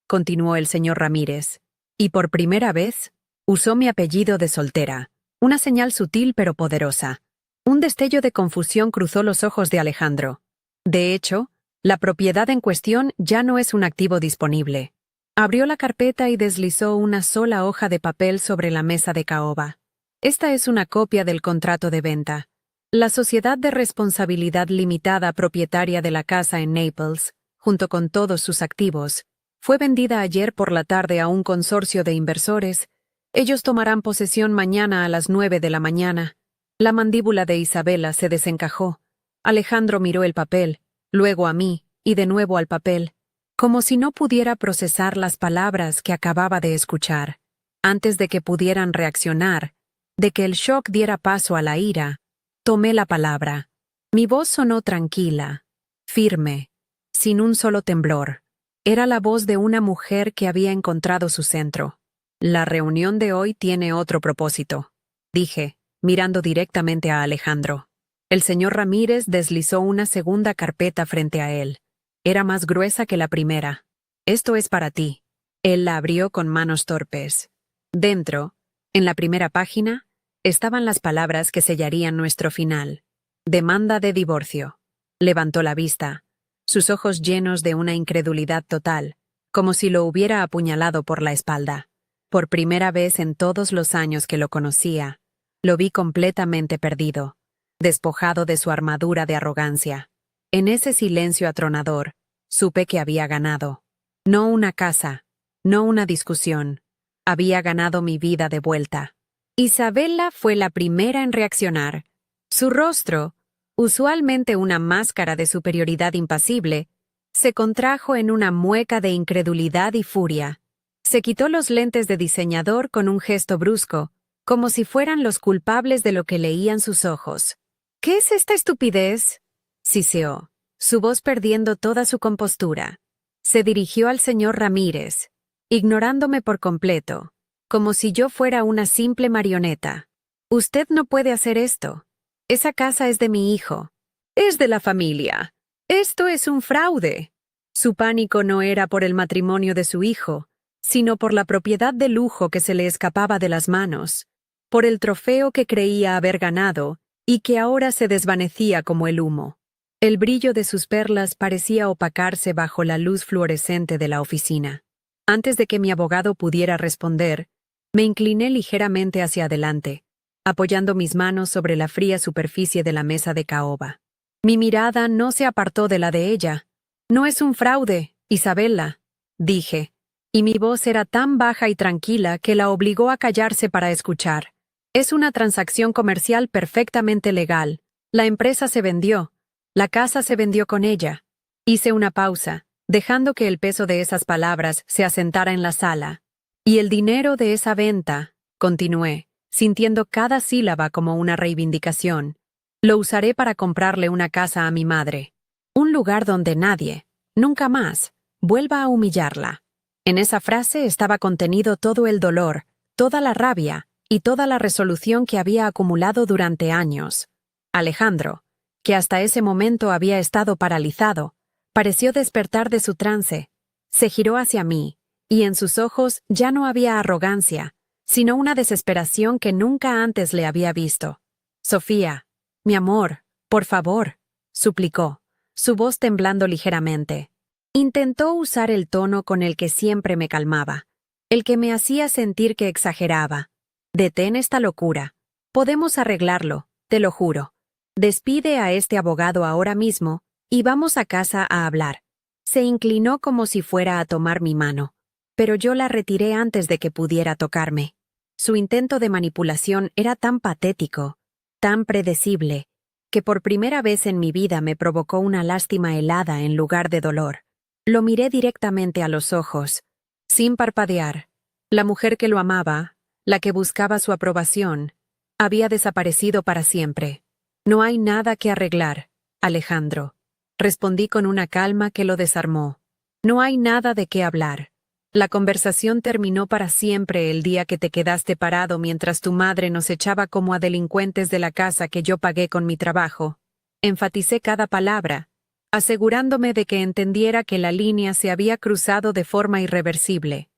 continuó el señor Ramírez, y por primera vez usó mi apellido de soltera, una señal sutil pero poderosa. Un destello de confusión cruzó los ojos de Alejandro. De hecho, la propiedad en cuestión ya no es un activo disponible. Abrió la carpeta y deslizó una sola hoja de papel sobre la mesa de caoba. Esta es una copia del contrato de venta. La Sociedad de Responsabilidad Limitada propietaria de la casa en Naples, junto con todos sus activos, fue vendida ayer por la tarde a un consorcio de inversores. Ellos tomarán posesión mañana a las 9 de la mañana. La mandíbula de Isabela se desencajó. Alejandro miró el papel, luego a mí, y de nuevo al papel, como si no pudiera procesar las palabras que acababa de escuchar. Antes de que pudieran reaccionar, de que el shock diera paso a la ira, tomé la palabra. Mi voz sonó tranquila, firme, sin un solo temblor. Era la voz de una mujer que había encontrado su centro. La reunión de hoy tiene otro propósito, dije, mirando directamente a Alejandro. El señor Ramírez deslizó una segunda carpeta frente a él. Era más gruesa que la primera. Esto es para ti. Él la abrió con manos torpes. Dentro, en la primera página, estaban las palabras que sellarían nuestro final. Demanda de divorcio. Levantó la vista, sus ojos llenos de una incredulidad total, como si lo hubiera apuñalado por la espalda. Por primera vez en todos los años que lo conocía, lo vi completamente perdido, despojado de su armadura de arrogancia. En ese silencio atronador, supe que había ganado. No una casa, no una discusión. Había ganado mi vida de vuelta. Isabela fue la primera en reaccionar. Su rostro, usualmente una máscara de superioridad impasible, se contrajo en una mueca de incredulidad y furia. Se quitó los lentes de diseñador con un gesto brusco, como si fueran los culpables de lo que leían sus ojos. ¿Qué es esta estupidez?, siseó, su voz perdiendo toda su compostura. Se dirigió al señor Ramírez, ignorándome por completo, como si yo fuera una simple marioneta. Usted no puede hacer esto. Esa casa es de mi hijo. Es de la familia. Esto es un fraude. Su pánico no era por el matrimonio de su hijo, sino por la propiedad de lujo que se le escapaba de las manos, por el trofeo que creía haber ganado y que ahora se desvanecía como el humo. El brillo de sus perlas parecía opacarse bajo la luz fluorescente de la oficina. Antes de que mi abogado pudiera responder, me incliné ligeramente hacia adelante, apoyando mis manos sobre la fría superficie de la mesa de caoba. Mi mirada no se apartó de la de ella. «No es un fraude, Isabella», dije, y mi voz era tan baja y tranquila que la obligó a callarse para escuchar. «Es una transacción comercial perfectamente legal. La empresa se vendió. La casa se vendió con ella». Hice una pausa, dejando que el peso de esas palabras se asentara en la sala. «Y el dinero de esa venta», continué, sintiendo cada sílaba como una reivindicación, «lo usaré para comprarle una casa a mi madre. Un lugar donde nadie, nunca más, vuelva a humillarla». En esa frase estaba contenido todo el dolor, toda la rabia y toda la resolución que había acumulado durante años. Alejandro, que hasta ese momento había estado paralizado, pareció despertar de su trance. Se giró hacia mí, y en sus ojos ya no había arrogancia, sino una desesperación que nunca antes le había visto. «Sofía, mi amor, por favor», suplicó, su voz temblando ligeramente. Intentó usar el tono con el que siempre me calmaba, el que me hacía sentir que exageraba. «Detén esta locura. Podemos arreglarlo, te lo juro. Despide a este abogado ahora mismo y vamos a casa a hablar». Se inclinó como si fuera a tomar mi mano, pero yo la retiré antes de que pudiera tocarme. Su intento de manipulación era tan patético, tan predecible, que por primera vez en mi vida me provocó una lástima helada en lugar de dolor. Lo miré directamente a los ojos, sin parpadear. La mujer que lo amaba, la que buscaba su aprobación, había desaparecido para siempre. «No hay nada que arreglar, Alejandro», respondí con una calma que lo desarmó. «No hay nada de qué hablar. La conversación terminó para siempre el día que te quedaste parado mientras tu madre nos echaba como a delincuentes de la casa que yo pagué con mi trabajo». Enfaticé cada palabra, asegurándome de que entendiera que la línea se había cruzado de forma irreversible.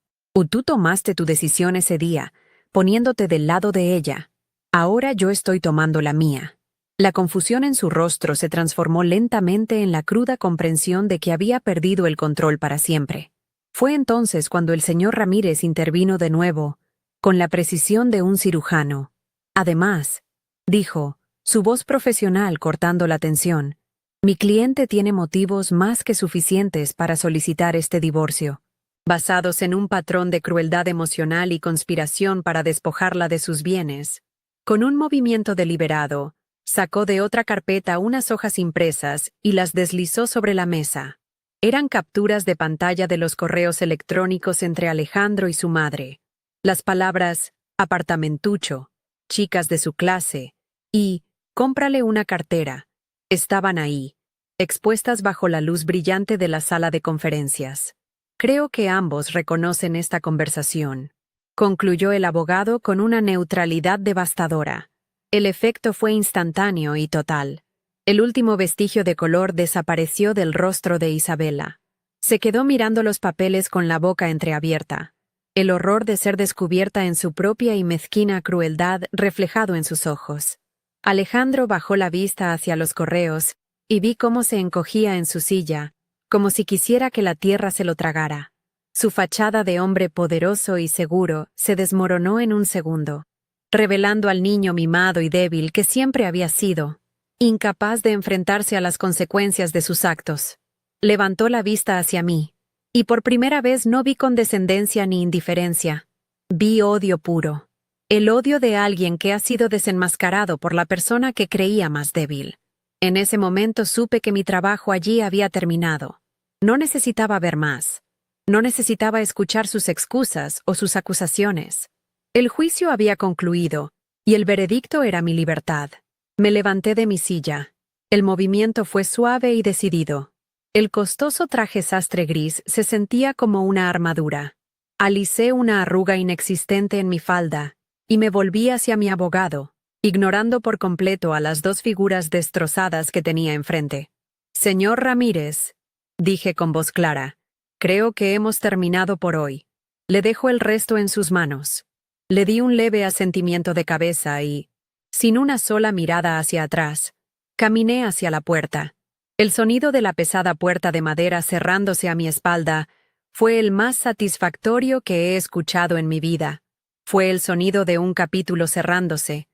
«Tú tomaste tu decisión ese día, poniéndote del lado de ella. Ahora yo estoy tomando la mía». La confusión en su rostro se transformó lentamente en la cruda comprensión de que había perdido el control para siempre. Fue entonces cuando el señor Ramírez intervino de nuevo, con la precisión de un cirujano. «Además», dijo, su voz profesional cortando la tensión, «mi cliente tiene motivos más que suficientes para solicitar este divorcio, basados en un patrón de crueldad emocional y conspiración para despojarla de sus bienes». Con un movimiento deliberado, sacó de otra carpeta unas hojas impresas y las deslizó sobre la mesa. Eran capturas de pantalla de los correos electrónicos entre Alejandro y su madre. Las palabras «apartamentucho», «chicas de su clase» y «cómprale una cartera» estaban ahí, expuestas bajo la luz brillante de la sala de conferencias. «Creo que ambos reconocen esta conversación», concluyó el abogado con una neutralidad devastadora. El efecto fue instantáneo y total. El último vestigio de color desapareció del rostro de Isabella. Se quedó mirando los papeles con la boca entreabierta, el horror de ser descubierta en su propia y mezquina crueldad reflejado en sus ojos. Alejandro bajó la vista hacia los correos y vi cómo se encogía en su silla, como si quisiera que la tierra se lo tragara. Su fachada de hombre poderoso y seguro se desmoronó en un segundo, revelando al niño mimado y débil que siempre había sido, incapaz de enfrentarse a las consecuencias de sus actos. Levantó la vista hacia mí, y por primera vez no vi condescendencia ni indiferencia. Vi odio puro. El odio de alguien que ha sido desenmascarado por la persona que creía más débil. En ese momento supe que mi trabajo allí había terminado. No necesitaba ver más. No necesitaba escuchar sus excusas o sus acusaciones. El juicio había concluido, y el veredicto era mi libertad. Me levanté de mi silla. El movimiento fue suave y decidido. El costoso traje sastre gris se sentía como una armadura. Alicé una arruga inexistente en mi falda, y me volví hacia mi abogado, ignorando por completo a las dos figuras destrozadas que tenía enfrente. «Señor Ramírez», dije con voz clara, «creo que hemos terminado por hoy. Le dejo el resto en sus manos». Le di un leve asentimiento de cabeza y, sin una sola mirada hacia atrás, caminé hacia la puerta. El sonido de la pesada puerta de madera cerrándose a mi espalda fue el más satisfactorio que he escuchado en mi vida. Fue el sonido de un capítulo cerrándose,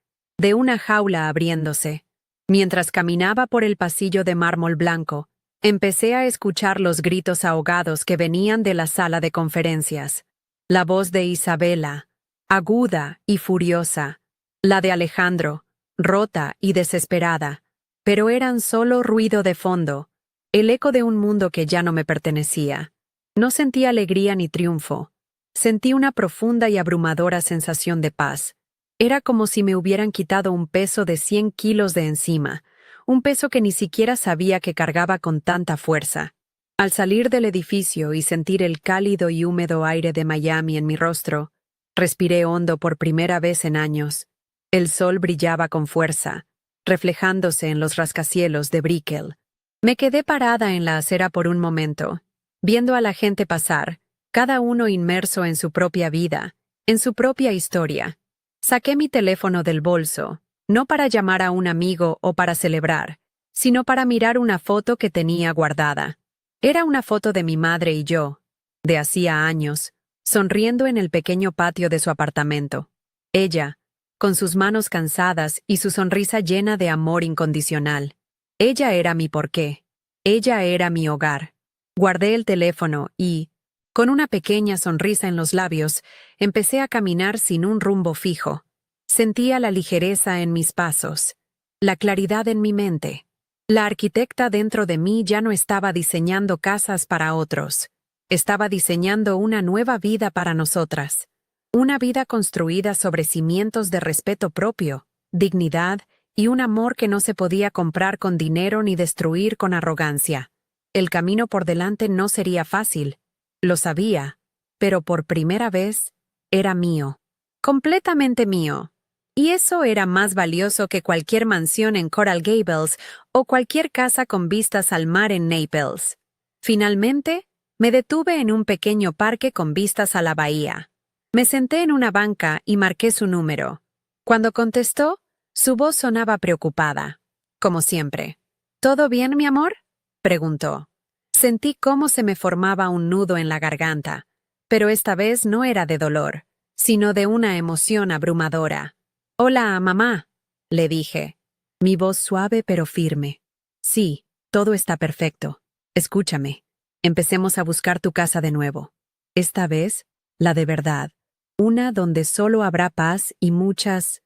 de una jaula abriéndose. Mientras caminaba por el pasillo de mármol blanco, empecé a escuchar los gritos ahogados que venían de la sala de conferencias. La voz de Isabela, aguda y furiosa. La de Alejandro, rota y desesperada. Pero eran solo ruido de fondo, el eco de un mundo que ya no me pertenecía. No sentí alegría ni triunfo. Sentí una profunda y abrumadora sensación de paz. Era como si me hubieran quitado un peso de 100 kilos de encima, un peso que ni siquiera sabía que cargaba con tanta fuerza. Al salir del edificio y sentir el cálido y húmedo aire de Miami en mi rostro, respiré hondo por primera vez en años. El sol brillaba con fuerza, reflejándose en los rascacielos de Brickell. Me quedé parada en la acera por un momento, viendo a la gente pasar, cada uno inmerso en su propia vida, en su propia historia. Saqué mi teléfono del bolso, no para llamar a un amigo o para celebrar, sino para mirar una foto que tenía guardada. Era una foto de mi madre y yo, de hacía años, sonriendo en el pequeño patio de su apartamento. Ella, con sus manos cansadas y su sonrisa llena de amor incondicional. Ella era mi porqué. Ella era mi hogar. Guardé el teléfono y, con una pequeña sonrisa en los labios, empecé a caminar sin un rumbo fijo. Sentía la ligereza en mis pasos, la claridad en mi mente. La arquitecta dentro de mí ya no estaba diseñando casas para otros. Estaba diseñando una nueva vida para nosotras. Una vida construida sobre cimientos de respeto propio, dignidad y un amor que no se podía comprar con dinero ni destruir con arrogancia. El camino por delante no sería fácil. Lo sabía, pero por primera vez era mío. Completamente mío. Y eso era más valioso que cualquier mansión en Coral Gables o cualquier casa con vistas al mar en Naples. Finalmente, me detuve en un pequeño parque con vistas a la bahía. Me senté en una banca y marqué su número. Cuando contestó, su voz sonaba preocupada, como siempre. ¿Todo bien, mi amor?, preguntó. Sentí cómo se me formaba un nudo en la garganta, pero esta vez no era de dolor, sino de una emoción abrumadora. «Hola, mamá», le dije, mi voz suave pero firme. «Sí, todo está perfecto. Escúchame. Empecemos a buscar tu casa de nuevo. Esta vez, la de verdad. Una donde solo habrá paz y muchas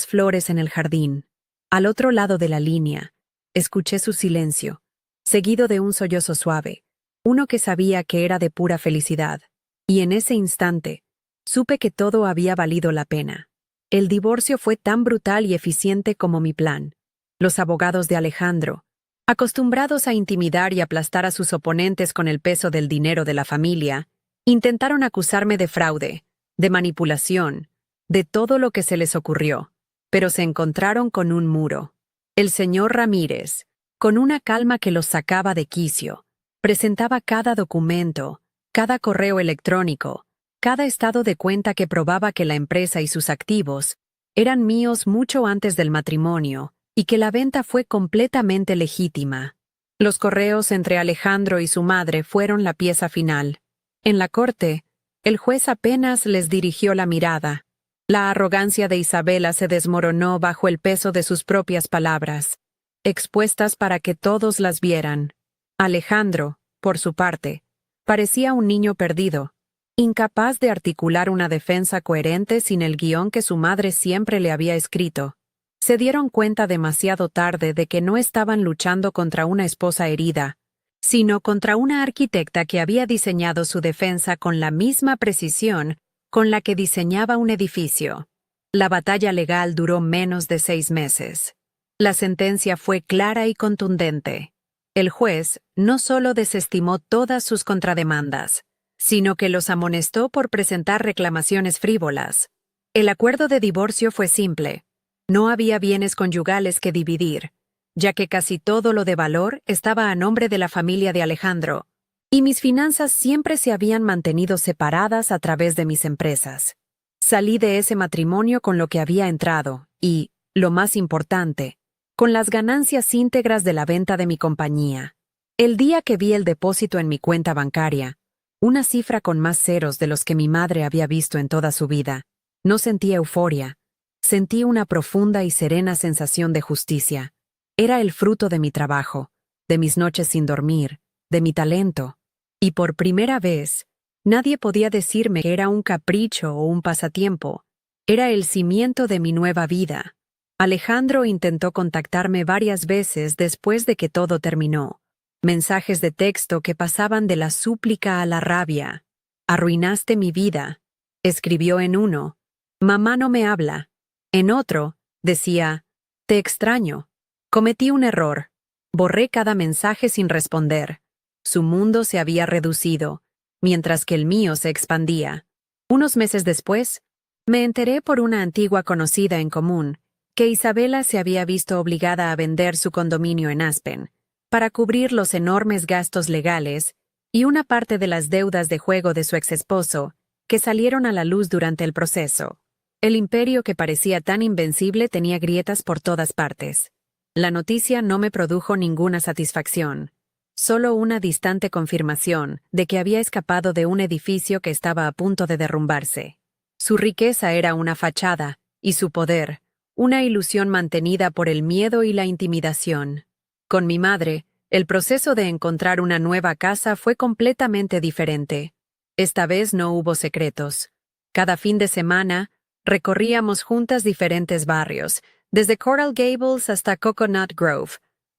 flores en el jardín». Al otro lado de la línea, escuché su silencio, seguido de un sollozo suave, uno que sabía que era de pura felicidad. Y en ese instante, supe que todo había valido la pena. El divorcio fue tan brutal y eficiente como mi plan. Los abogados de Alejandro, acostumbrados a intimidar y aplastar a sus oponentes con el peso del dinero de la familia, intentaron acusarme de fraude, de manipulación, de todo lo que se les ocurrió, pero se encontraron con un muro. El señor Ramírez, con una calma que los sacaba de quicio, presentaba cada documento, cada correo electrónico, cada estado de cuenta que probaba que la empresa y sus activos eran míos mucho antes del matrimonio y que la venta fue completamente legítima. Los correos entre Alejandro y su madre fueron la pieza final. En la corte, el juez apenas les dirigió la mirada. La arrogancia de Isabela se desmoronó bajo el peso de sus propias palabras, expuestas para que todos las vieran. Alejandro, por su parte, parecía un niño perdido, incapaz de articular una defensa coherente sin el guión que su madre siempre le había escrito. Se dieron cuenta demasiado tarde de que no estaban luchando contra una esposa herida, sino contra una arquitecta que había diseñado su defensa con la misma precisión con la que diseñaba un edificio. La batalla legal duró menos de 6 meses. La sentencia fue clara y contundente. El juez no solo desestimó todas sus contrademandas, sino que los amonestó por presentar reclamaciones frívolas. El acuerdo de divorcio fue simple. No había bienes conyugales que dividir, ya que casi todo lo de valor estaba a nombre de la familia de Alejandro, y mis finanzas siempre se habían mantenido separadas a través de mis empresas. Salí de ese matrimonio con lo que había entrado y, lo más importante, con las ganancias íntegras de la venta de mi compañía. El día que vi el depósito en mi cuenta bancaria, una cifra con más ceros de los que mi madre había visto en toda su vida, no sentí euforia, Sentí una profunda y serena sensación de justicia. Era el fruto de mi trabajo, de mis noches sin dormir, de mi talento. Y por primera vez, nadie podía decirme que era un capricho o un pasatiempo. Era el cimiento de mi nueva vida. Alejandro intentó contactarme varias veces después de que todo terminó. Mensajes de texto que pasaban de la súplica a la rabia. Arruinaste mi vida, escribió en uno. Mamá no me habla. En otro, decía, te extraño. Cometí un error. Borré cada mensaje sin responder. Su mundo se había reducido, mientras que el mío se expandía. Unos meses después, me enteré por una antigua conocida en común que Isabela se había visto obligada a vender su condominio en Aspen para cubrir los enormes gastos legales y una parte de las deudas de juego de su exesposo que salieron a la luz durante el proceso. El imperio que parecía tan invencible tenía grietas por todas partes. La noticia no me produjo ninguna satisfacción, solo una distante confirmación de que había escapado de un edificio que estaba a punto de derrumbarse. Su riqueza era una fachada, y su poder, una ilusión mantenida por el miedo y la intimidación. Con mi madre, el proceso de encontrar una nueva casa fue completamente diferente. Esta vez no hubo secretos. Cada fin de semana, recorríamos juntas diferentes barrios, desde Coral Gables hasta Coconut Grove,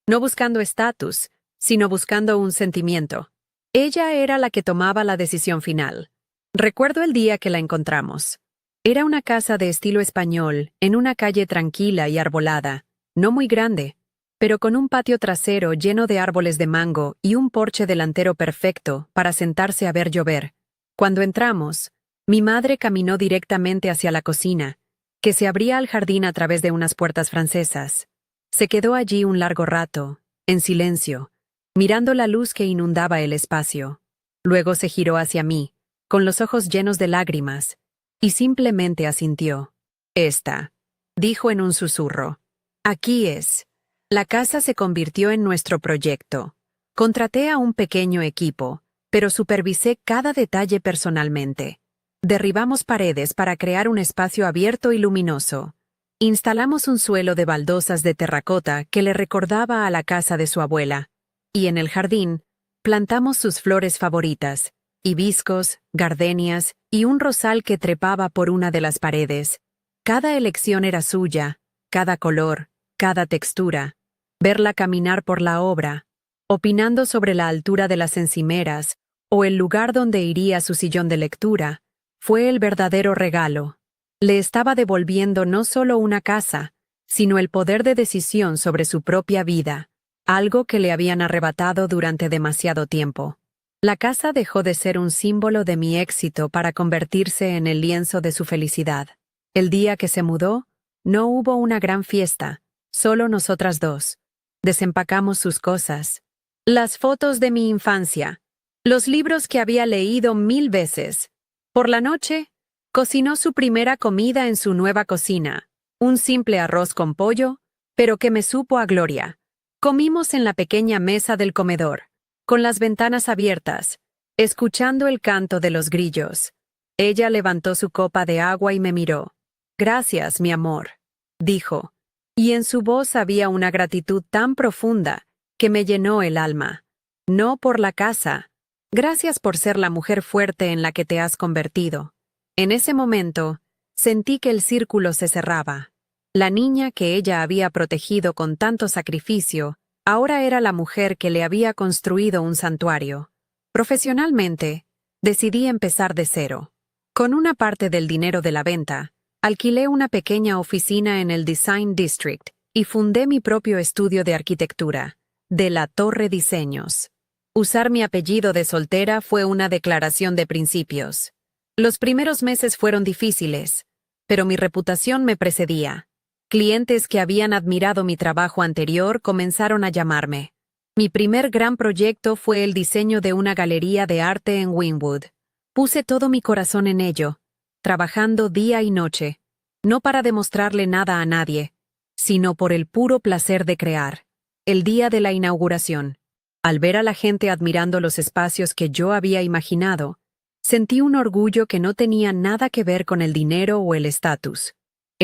no buscando estatus, sino buscando un sentimiento. Ella era la que tomaba la decisión final. Recuerdo el día que la encontramos. Era una casa de estilo español, en una calle tranquila y arbolada, no muy grande, pero con un patio trasero lleno de árboles de mango y un porche delantero perfecto para sentarse a ver llover. Cuando entramos, mi madre caminó directamente hacia la cocina, que se abría al jardín a través de unas puertas francesas. Se quedó allí un largo rato, en silencio, mirando la luz que inundaba el espacio. Luego se giró hacia mí, con los ojos llenos de lágrimas, y simplemente asintió. Esta, dijo en un susurro. Aquí es. La casa se convirtió en nuestro proyecto. Contraté a un pequeño equipo, pero supervisé cada detalle personalmente. Derribamos paredes para crear un espacio abierto y luminoso. Instalamos un suelo de baldosas de terracota que le recordaba a la casa de su abuela. Y en el jardín, plantamos sus flores favoritas, hibiscos, gardenias y un rosal que trepaba por una de las paredes. Cada elección era suya, cada color, cada textura. Verla caminar por la obra, opinando sobre la altura de las encimeras o el lugar donde iría su sillón de lectura, fue el verdadero regalo. Le estaba devolviendo no solo una casa, sino el poder de decisión sobre su propia vida, algo que le habían arrebatado durante demasiado tiempo. La casa dejó de ser un símbolo de mi éxito para convertirse en el lienzo de su felicidad. El día que se mudó, no hubo una gran fiesta, solo nosotras dos. Desempacamos sus cosas. Las fotos de mi infancia, los libros que había leído 1000 veces. Por la noche, cocinó su primera comida en su nueva cocina, un simple arroz con pollo, pero que me supo a gloria. Comimos en la pequeña mesa del comedor, con las ventanas abiertas, escuchando el canto de los grillos. Ella levantó su copa de agua y me miró. Gracias, mi amor, dijo, y en su voz había una gratitud tan profunda que me llenó el alma. No por la casa. Gracias por ser la mujer fuerte en la que te has convertido. En ese momento, sentí que el círculo se cerraba. La niña que ella había protegido con tanto sacrificio, ahora era la mujer que le había construido un santuario. Profesionalmente, decidí empezar de cero. Con una parte del dinero de la venta, alquilé una pequeña oficina en el Design District y fundé mi propio estudio de arquitectura, De la Torre Diseños. Usar mi apellido de soltera fue una declaración de principios. Los primeros meses fueron difíciles, pero mi reputación me precedía. Clientes que habían admirado mi trabajo anterior comenzaron a llamarme. Mi primer gran proyecto fue el diseño de una galería de arte en Wynwood. Puse todo mi corazón en ello, trabajando día y noche, no para demostrarle nada a nadie, sino por el puro placer de crear. El día de la inauguración, al ver a la gente admirando los espacios que yo había imaginado, sentí un orgullo que no tenía nada que ver con el dinero o el estatus.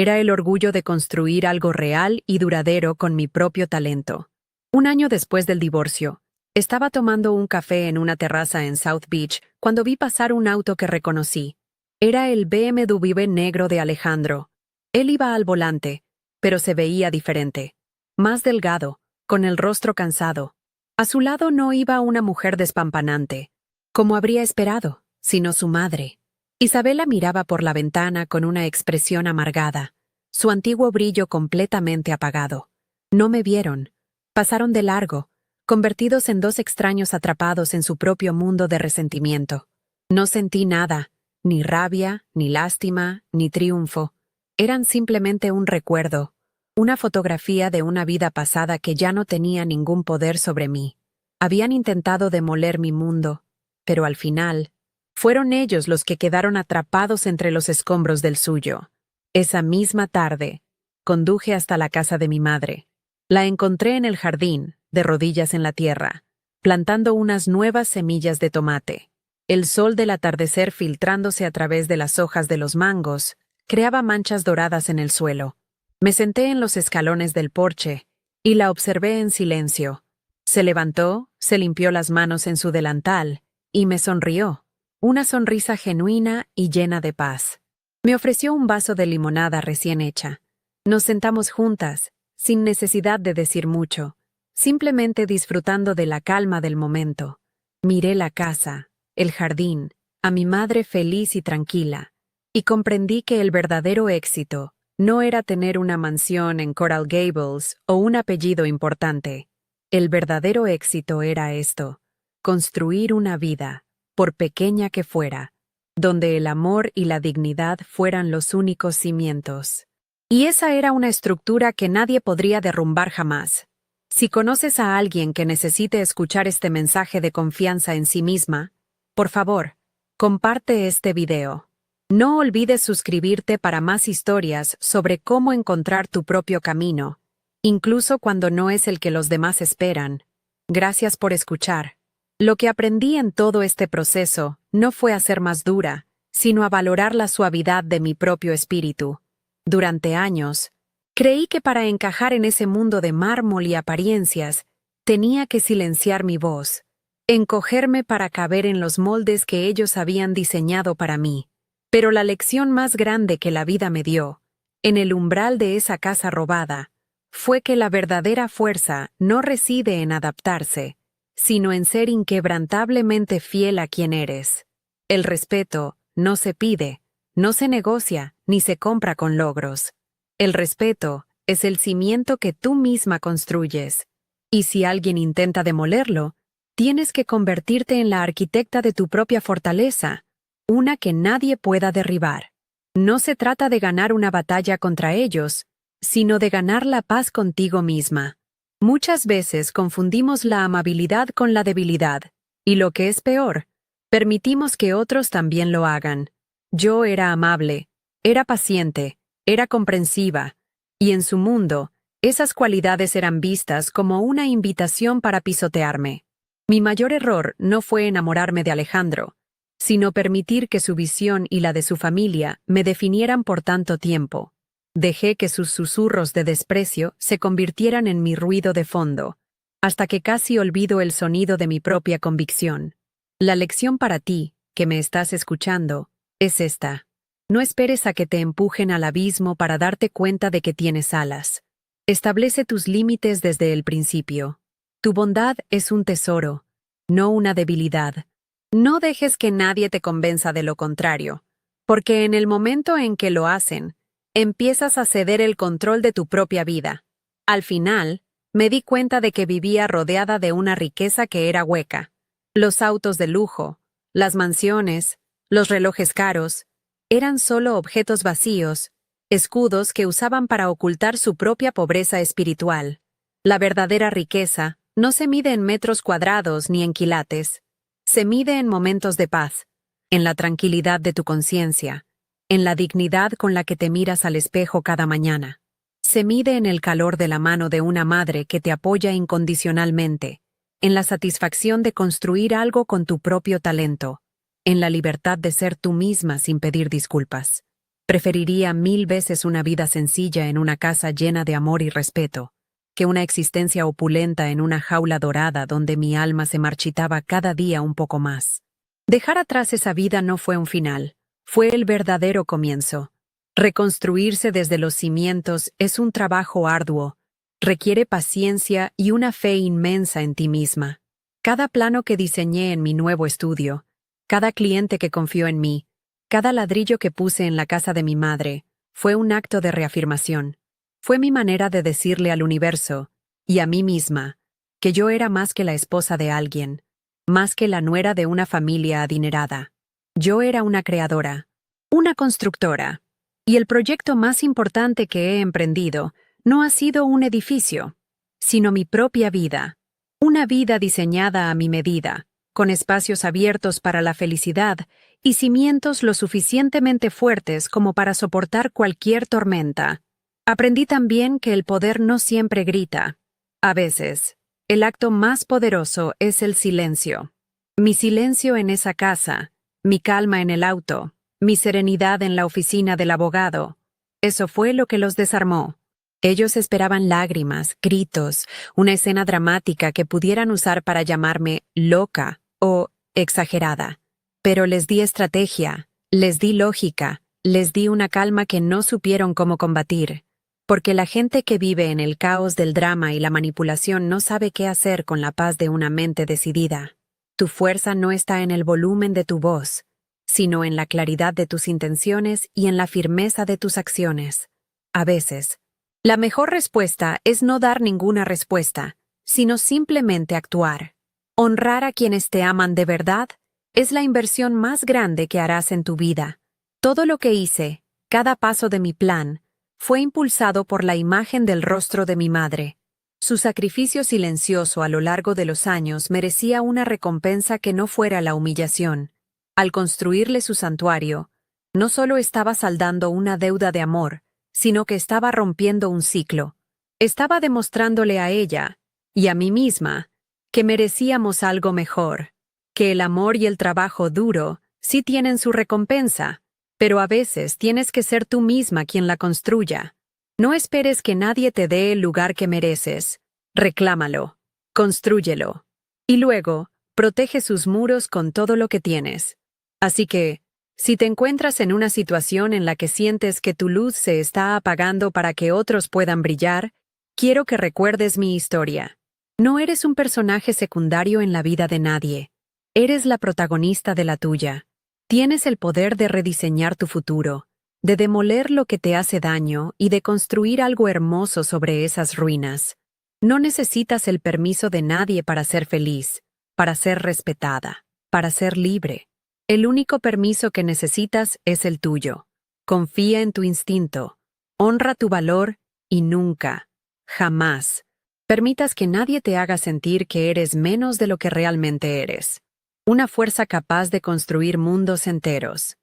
Era el orgullo de construir algo real y duradero con mi propio talento. Un año después del divorcio, estaba tomando un café en una terraza en South Beach cuando vi pasar un auto que reconocí. Era el BMW negro de Alejandro. Él iba al volante, pero se veía diferente. Más delgado, con el rostro cansado. A su lado no iba una mujer despampanante, como habría esperado, sino su madre. Isabela miraba por la ventana con una expresión amargada, su antiguo brillo completamente apagado. No me vieron. Pasaron de largo, convertidos en dos extraños atrapados en su propio mundo de resentimiento. No sentí nada, ni rabia, ni lástima, ni triunfo. Eran simplemente un recuerdo, una fotografía de una vida pasada que ya no tenía ningún poder sobre mí. Habían intentado demoler mi mundo, pero al final, fueron ellos los que quedaron atrapados entre los escombros del suyo. Esa misma tarde, conduje hasta la casa de mi madre. La encontré en el jardín, de rodillas en la tierra, plantando unas nuevas semillas de tomate. El sol del atardecer filtrándose a través de las hojas de los mangos, creaba manchas doradas en el suelo. Me senté en los escalones del porche y la observé en silencio. Se levantó, se limpió las manos en su delantal y me sonrió, una sonrisa genuina y llena de paz. Me ofreció un vaso de limonada recién hecha. Nos sentamos juntas, sin necesidad de decir mucho, simplemente disfrutando de la calma del momento. Miré la casa, el jardín, a mi madre feliz y tranquila, y comprendí que el verdadero éxito no era tener una mansión en Coral Gables o un apellido importante. El verdadero éxito era esto: construir una vida, por pequeña que fuera, donde el amor y la dignidad fueran los únicos cimientos. Y esa era una estructura que nadie podría derrumbar jamás. Si conoces a alguien que necesite escuchar este mensaje de confianza en sí misma, por favor, comparte este video. No olvides suscribirte para más historias sobre cómo encontrar tu propio camino, incluso cuando no es el que los demás esperan. Gracias por escuchar. Lo que aprendí en todo este proceso no fue a ser más dura, sino a valorar la suavidad de mi propio espíritu. Durante años, creí que para encajar en ese mundo de mármol y apariencias, tenía que silenciar mi voz, encogerme para caber en los moldes que ellos habían diseñado para mí. Pero la lección más grande que la vida me dio, en el umbral de esa casa robada, fue que la verdadera fuerza no reside en adaptarse, sino en ser inquebrantablemente fiel a quien eres. El respeto no se pide, no se negocia, ni se compra con logros. El respeto es el cimiento que tú misma construyes. Y si alguien intenta demolerlo, tienes que convertirte en la arquitecta de tu propia fortaleza, una que nadie pueda derribar. No se trata de ganar una batalla contra ellos, sino de ganar la paz contigo misma. Muchas veces confundimos la amabilidad con la debilidad, y lo que es peor, permitimos que otros también lo hagan. Yo era amable, era paciente, era comprensiva, y en su mundo, esas cualidades eran vistas como una invitación para pisotearme. Mi mayor error no fue enamorarme de Alejandro, sino permitir que su visión y la de su familia me definieran por tanto tiempo. Dejé que sus susurros de desprecio se convirtieran en mi ruido de fondo, hasta que casi olvido el sonido de mi propia convicción. La lección para ti, que me estás escuchando, es esta: no esperes a que te empujen al abismo para darte cuenta de que tienes alas. Establece tus límites desde el principio. Tu bondad es un tesoro, no una debilidad. No dejes que nadie te convenza de lo contrario, porque en el momento en que lo hacen, empiezas a ceder el control de tu propia vida. Al final, me di cuenta de que vivía rodeada de una riqueza que era hueca. Los autos de lujo, las mansiones, los relojes caros, eran solo objetos vacíos, escudos que usaban para ocultar su propia pobreza espiritual. La verdadera riqueza no se mide en metros cuadrados ni en quilates. Se mide en momentos de paz, en la tranquilidad de tu conciencia, en la dignidad con la que te miras al espejo cada mañana. Se mide en el calor de la mano de una madre que te apoya incondicionalmente, en la satisfacción de construir algo con tu propio talento, en la libertad de ser tú misma sin pedir disculpas. Preferiría 1000 veces una vida sencilla en una casa llena de amor y respeto, que una existencia opulenta en una jaula dorada donde mi alma se marchitaba cada día un poco más. Dejar atrás esa vida no fue un final, fue el verdadero comienzo. Reconstruirse desde los cimientos es un trabajo arduo, requiere paciencia y una fe inmensa en ti misma. Cada plano que diseñé en mi nuevo estudio, cada cliente que confió en mí, cada ladrillo que puse en la casa de mi madre, fue un acto de reafirmación. Fue mi manera de decirle al universo, y a mí misma, que yo era más que la esposa de alguien, más que la nuera de una familia adinerada. Yo era una creadora, una constructora, y el proyecto más importante que he emprendido no ha sido un edificio, sino mi propia vida. Una vida diseñada a mi medida, con espacios abiertos para la felicidad y cimientos lo suficientemente fuertes como para soportar cualquier tormenta. Aprendí también que el poder no siempre grita. A veces, el acto más poderoso es el silencio. Mi silencio en esa casa, mi calma en el auto, mi serenidad en la oficina del abogado. Eso fue lo que los desarmó. Ellos esperaban lágrimas, gritos, una escena dramática que pudieran usar para llamarme loca o exagerada. Pero les di estrategia, les di lógica, les di una calma que no supieron cómo combatir. Porque la gente que vive en el caos del drama y la manipulación no sabe qué hacer con la paz de una mente decidida. Tu fuerza no está en el volumen de tu voz, sino en la claridad de tus intenciones y en la firmeza de tus acciones. A veces, la mejor respuesta es no dar ninguna respuesta, sino simplemente actuar. Honrar a quienes te aman de verdad es la inversión más grande que harás en tu vida. Todo lo que hice, cada paso de mi plan, fue impulsado por la imagen del rostro de mi madre. Su sacrificio silencioso a lo largo de los años merecía una recompensa que no fuera la humillación. Al construirle su santuario, no solo estaba saldando una deuda de amor, sino que estaba rompiendo un ciclo. Estaba demostrándole a ella, y a mí misma, que merecíamos algo mejor, que el amor y el trabajo duro sí tienen su recompensa, pero a veces tienes que ser tú misma quien la construya. No esperes que nadie te dé el lugar que mereces. Reclámalo, constrúyelo. Y luego, protege sus muros con todo lo que tienes. Así que, si te encuentras en una situación en la que sientes que tu luz se está apagando para que otros puedan brillar, quiero que recuerdes mi historia. No eres un personaje secundario en la vida de nadie. Eres la protagonista de la tuya. Tienes el poder de rediseñar tu futuro, de demoler lo que te hace daño y de construir algo hermoso sobre esas ruinas. No necesitas el permiso de nadie para ser feliz, para ser respetada, para ser libre. El único permiso que necesitas es el tuyo. Confía en tu instinto, honra tu valor y nunca, jamás, permitas que nadie te haga sentir que eres menos de lo que realmente eres. Una fuerza capaz de construir mundos enteros.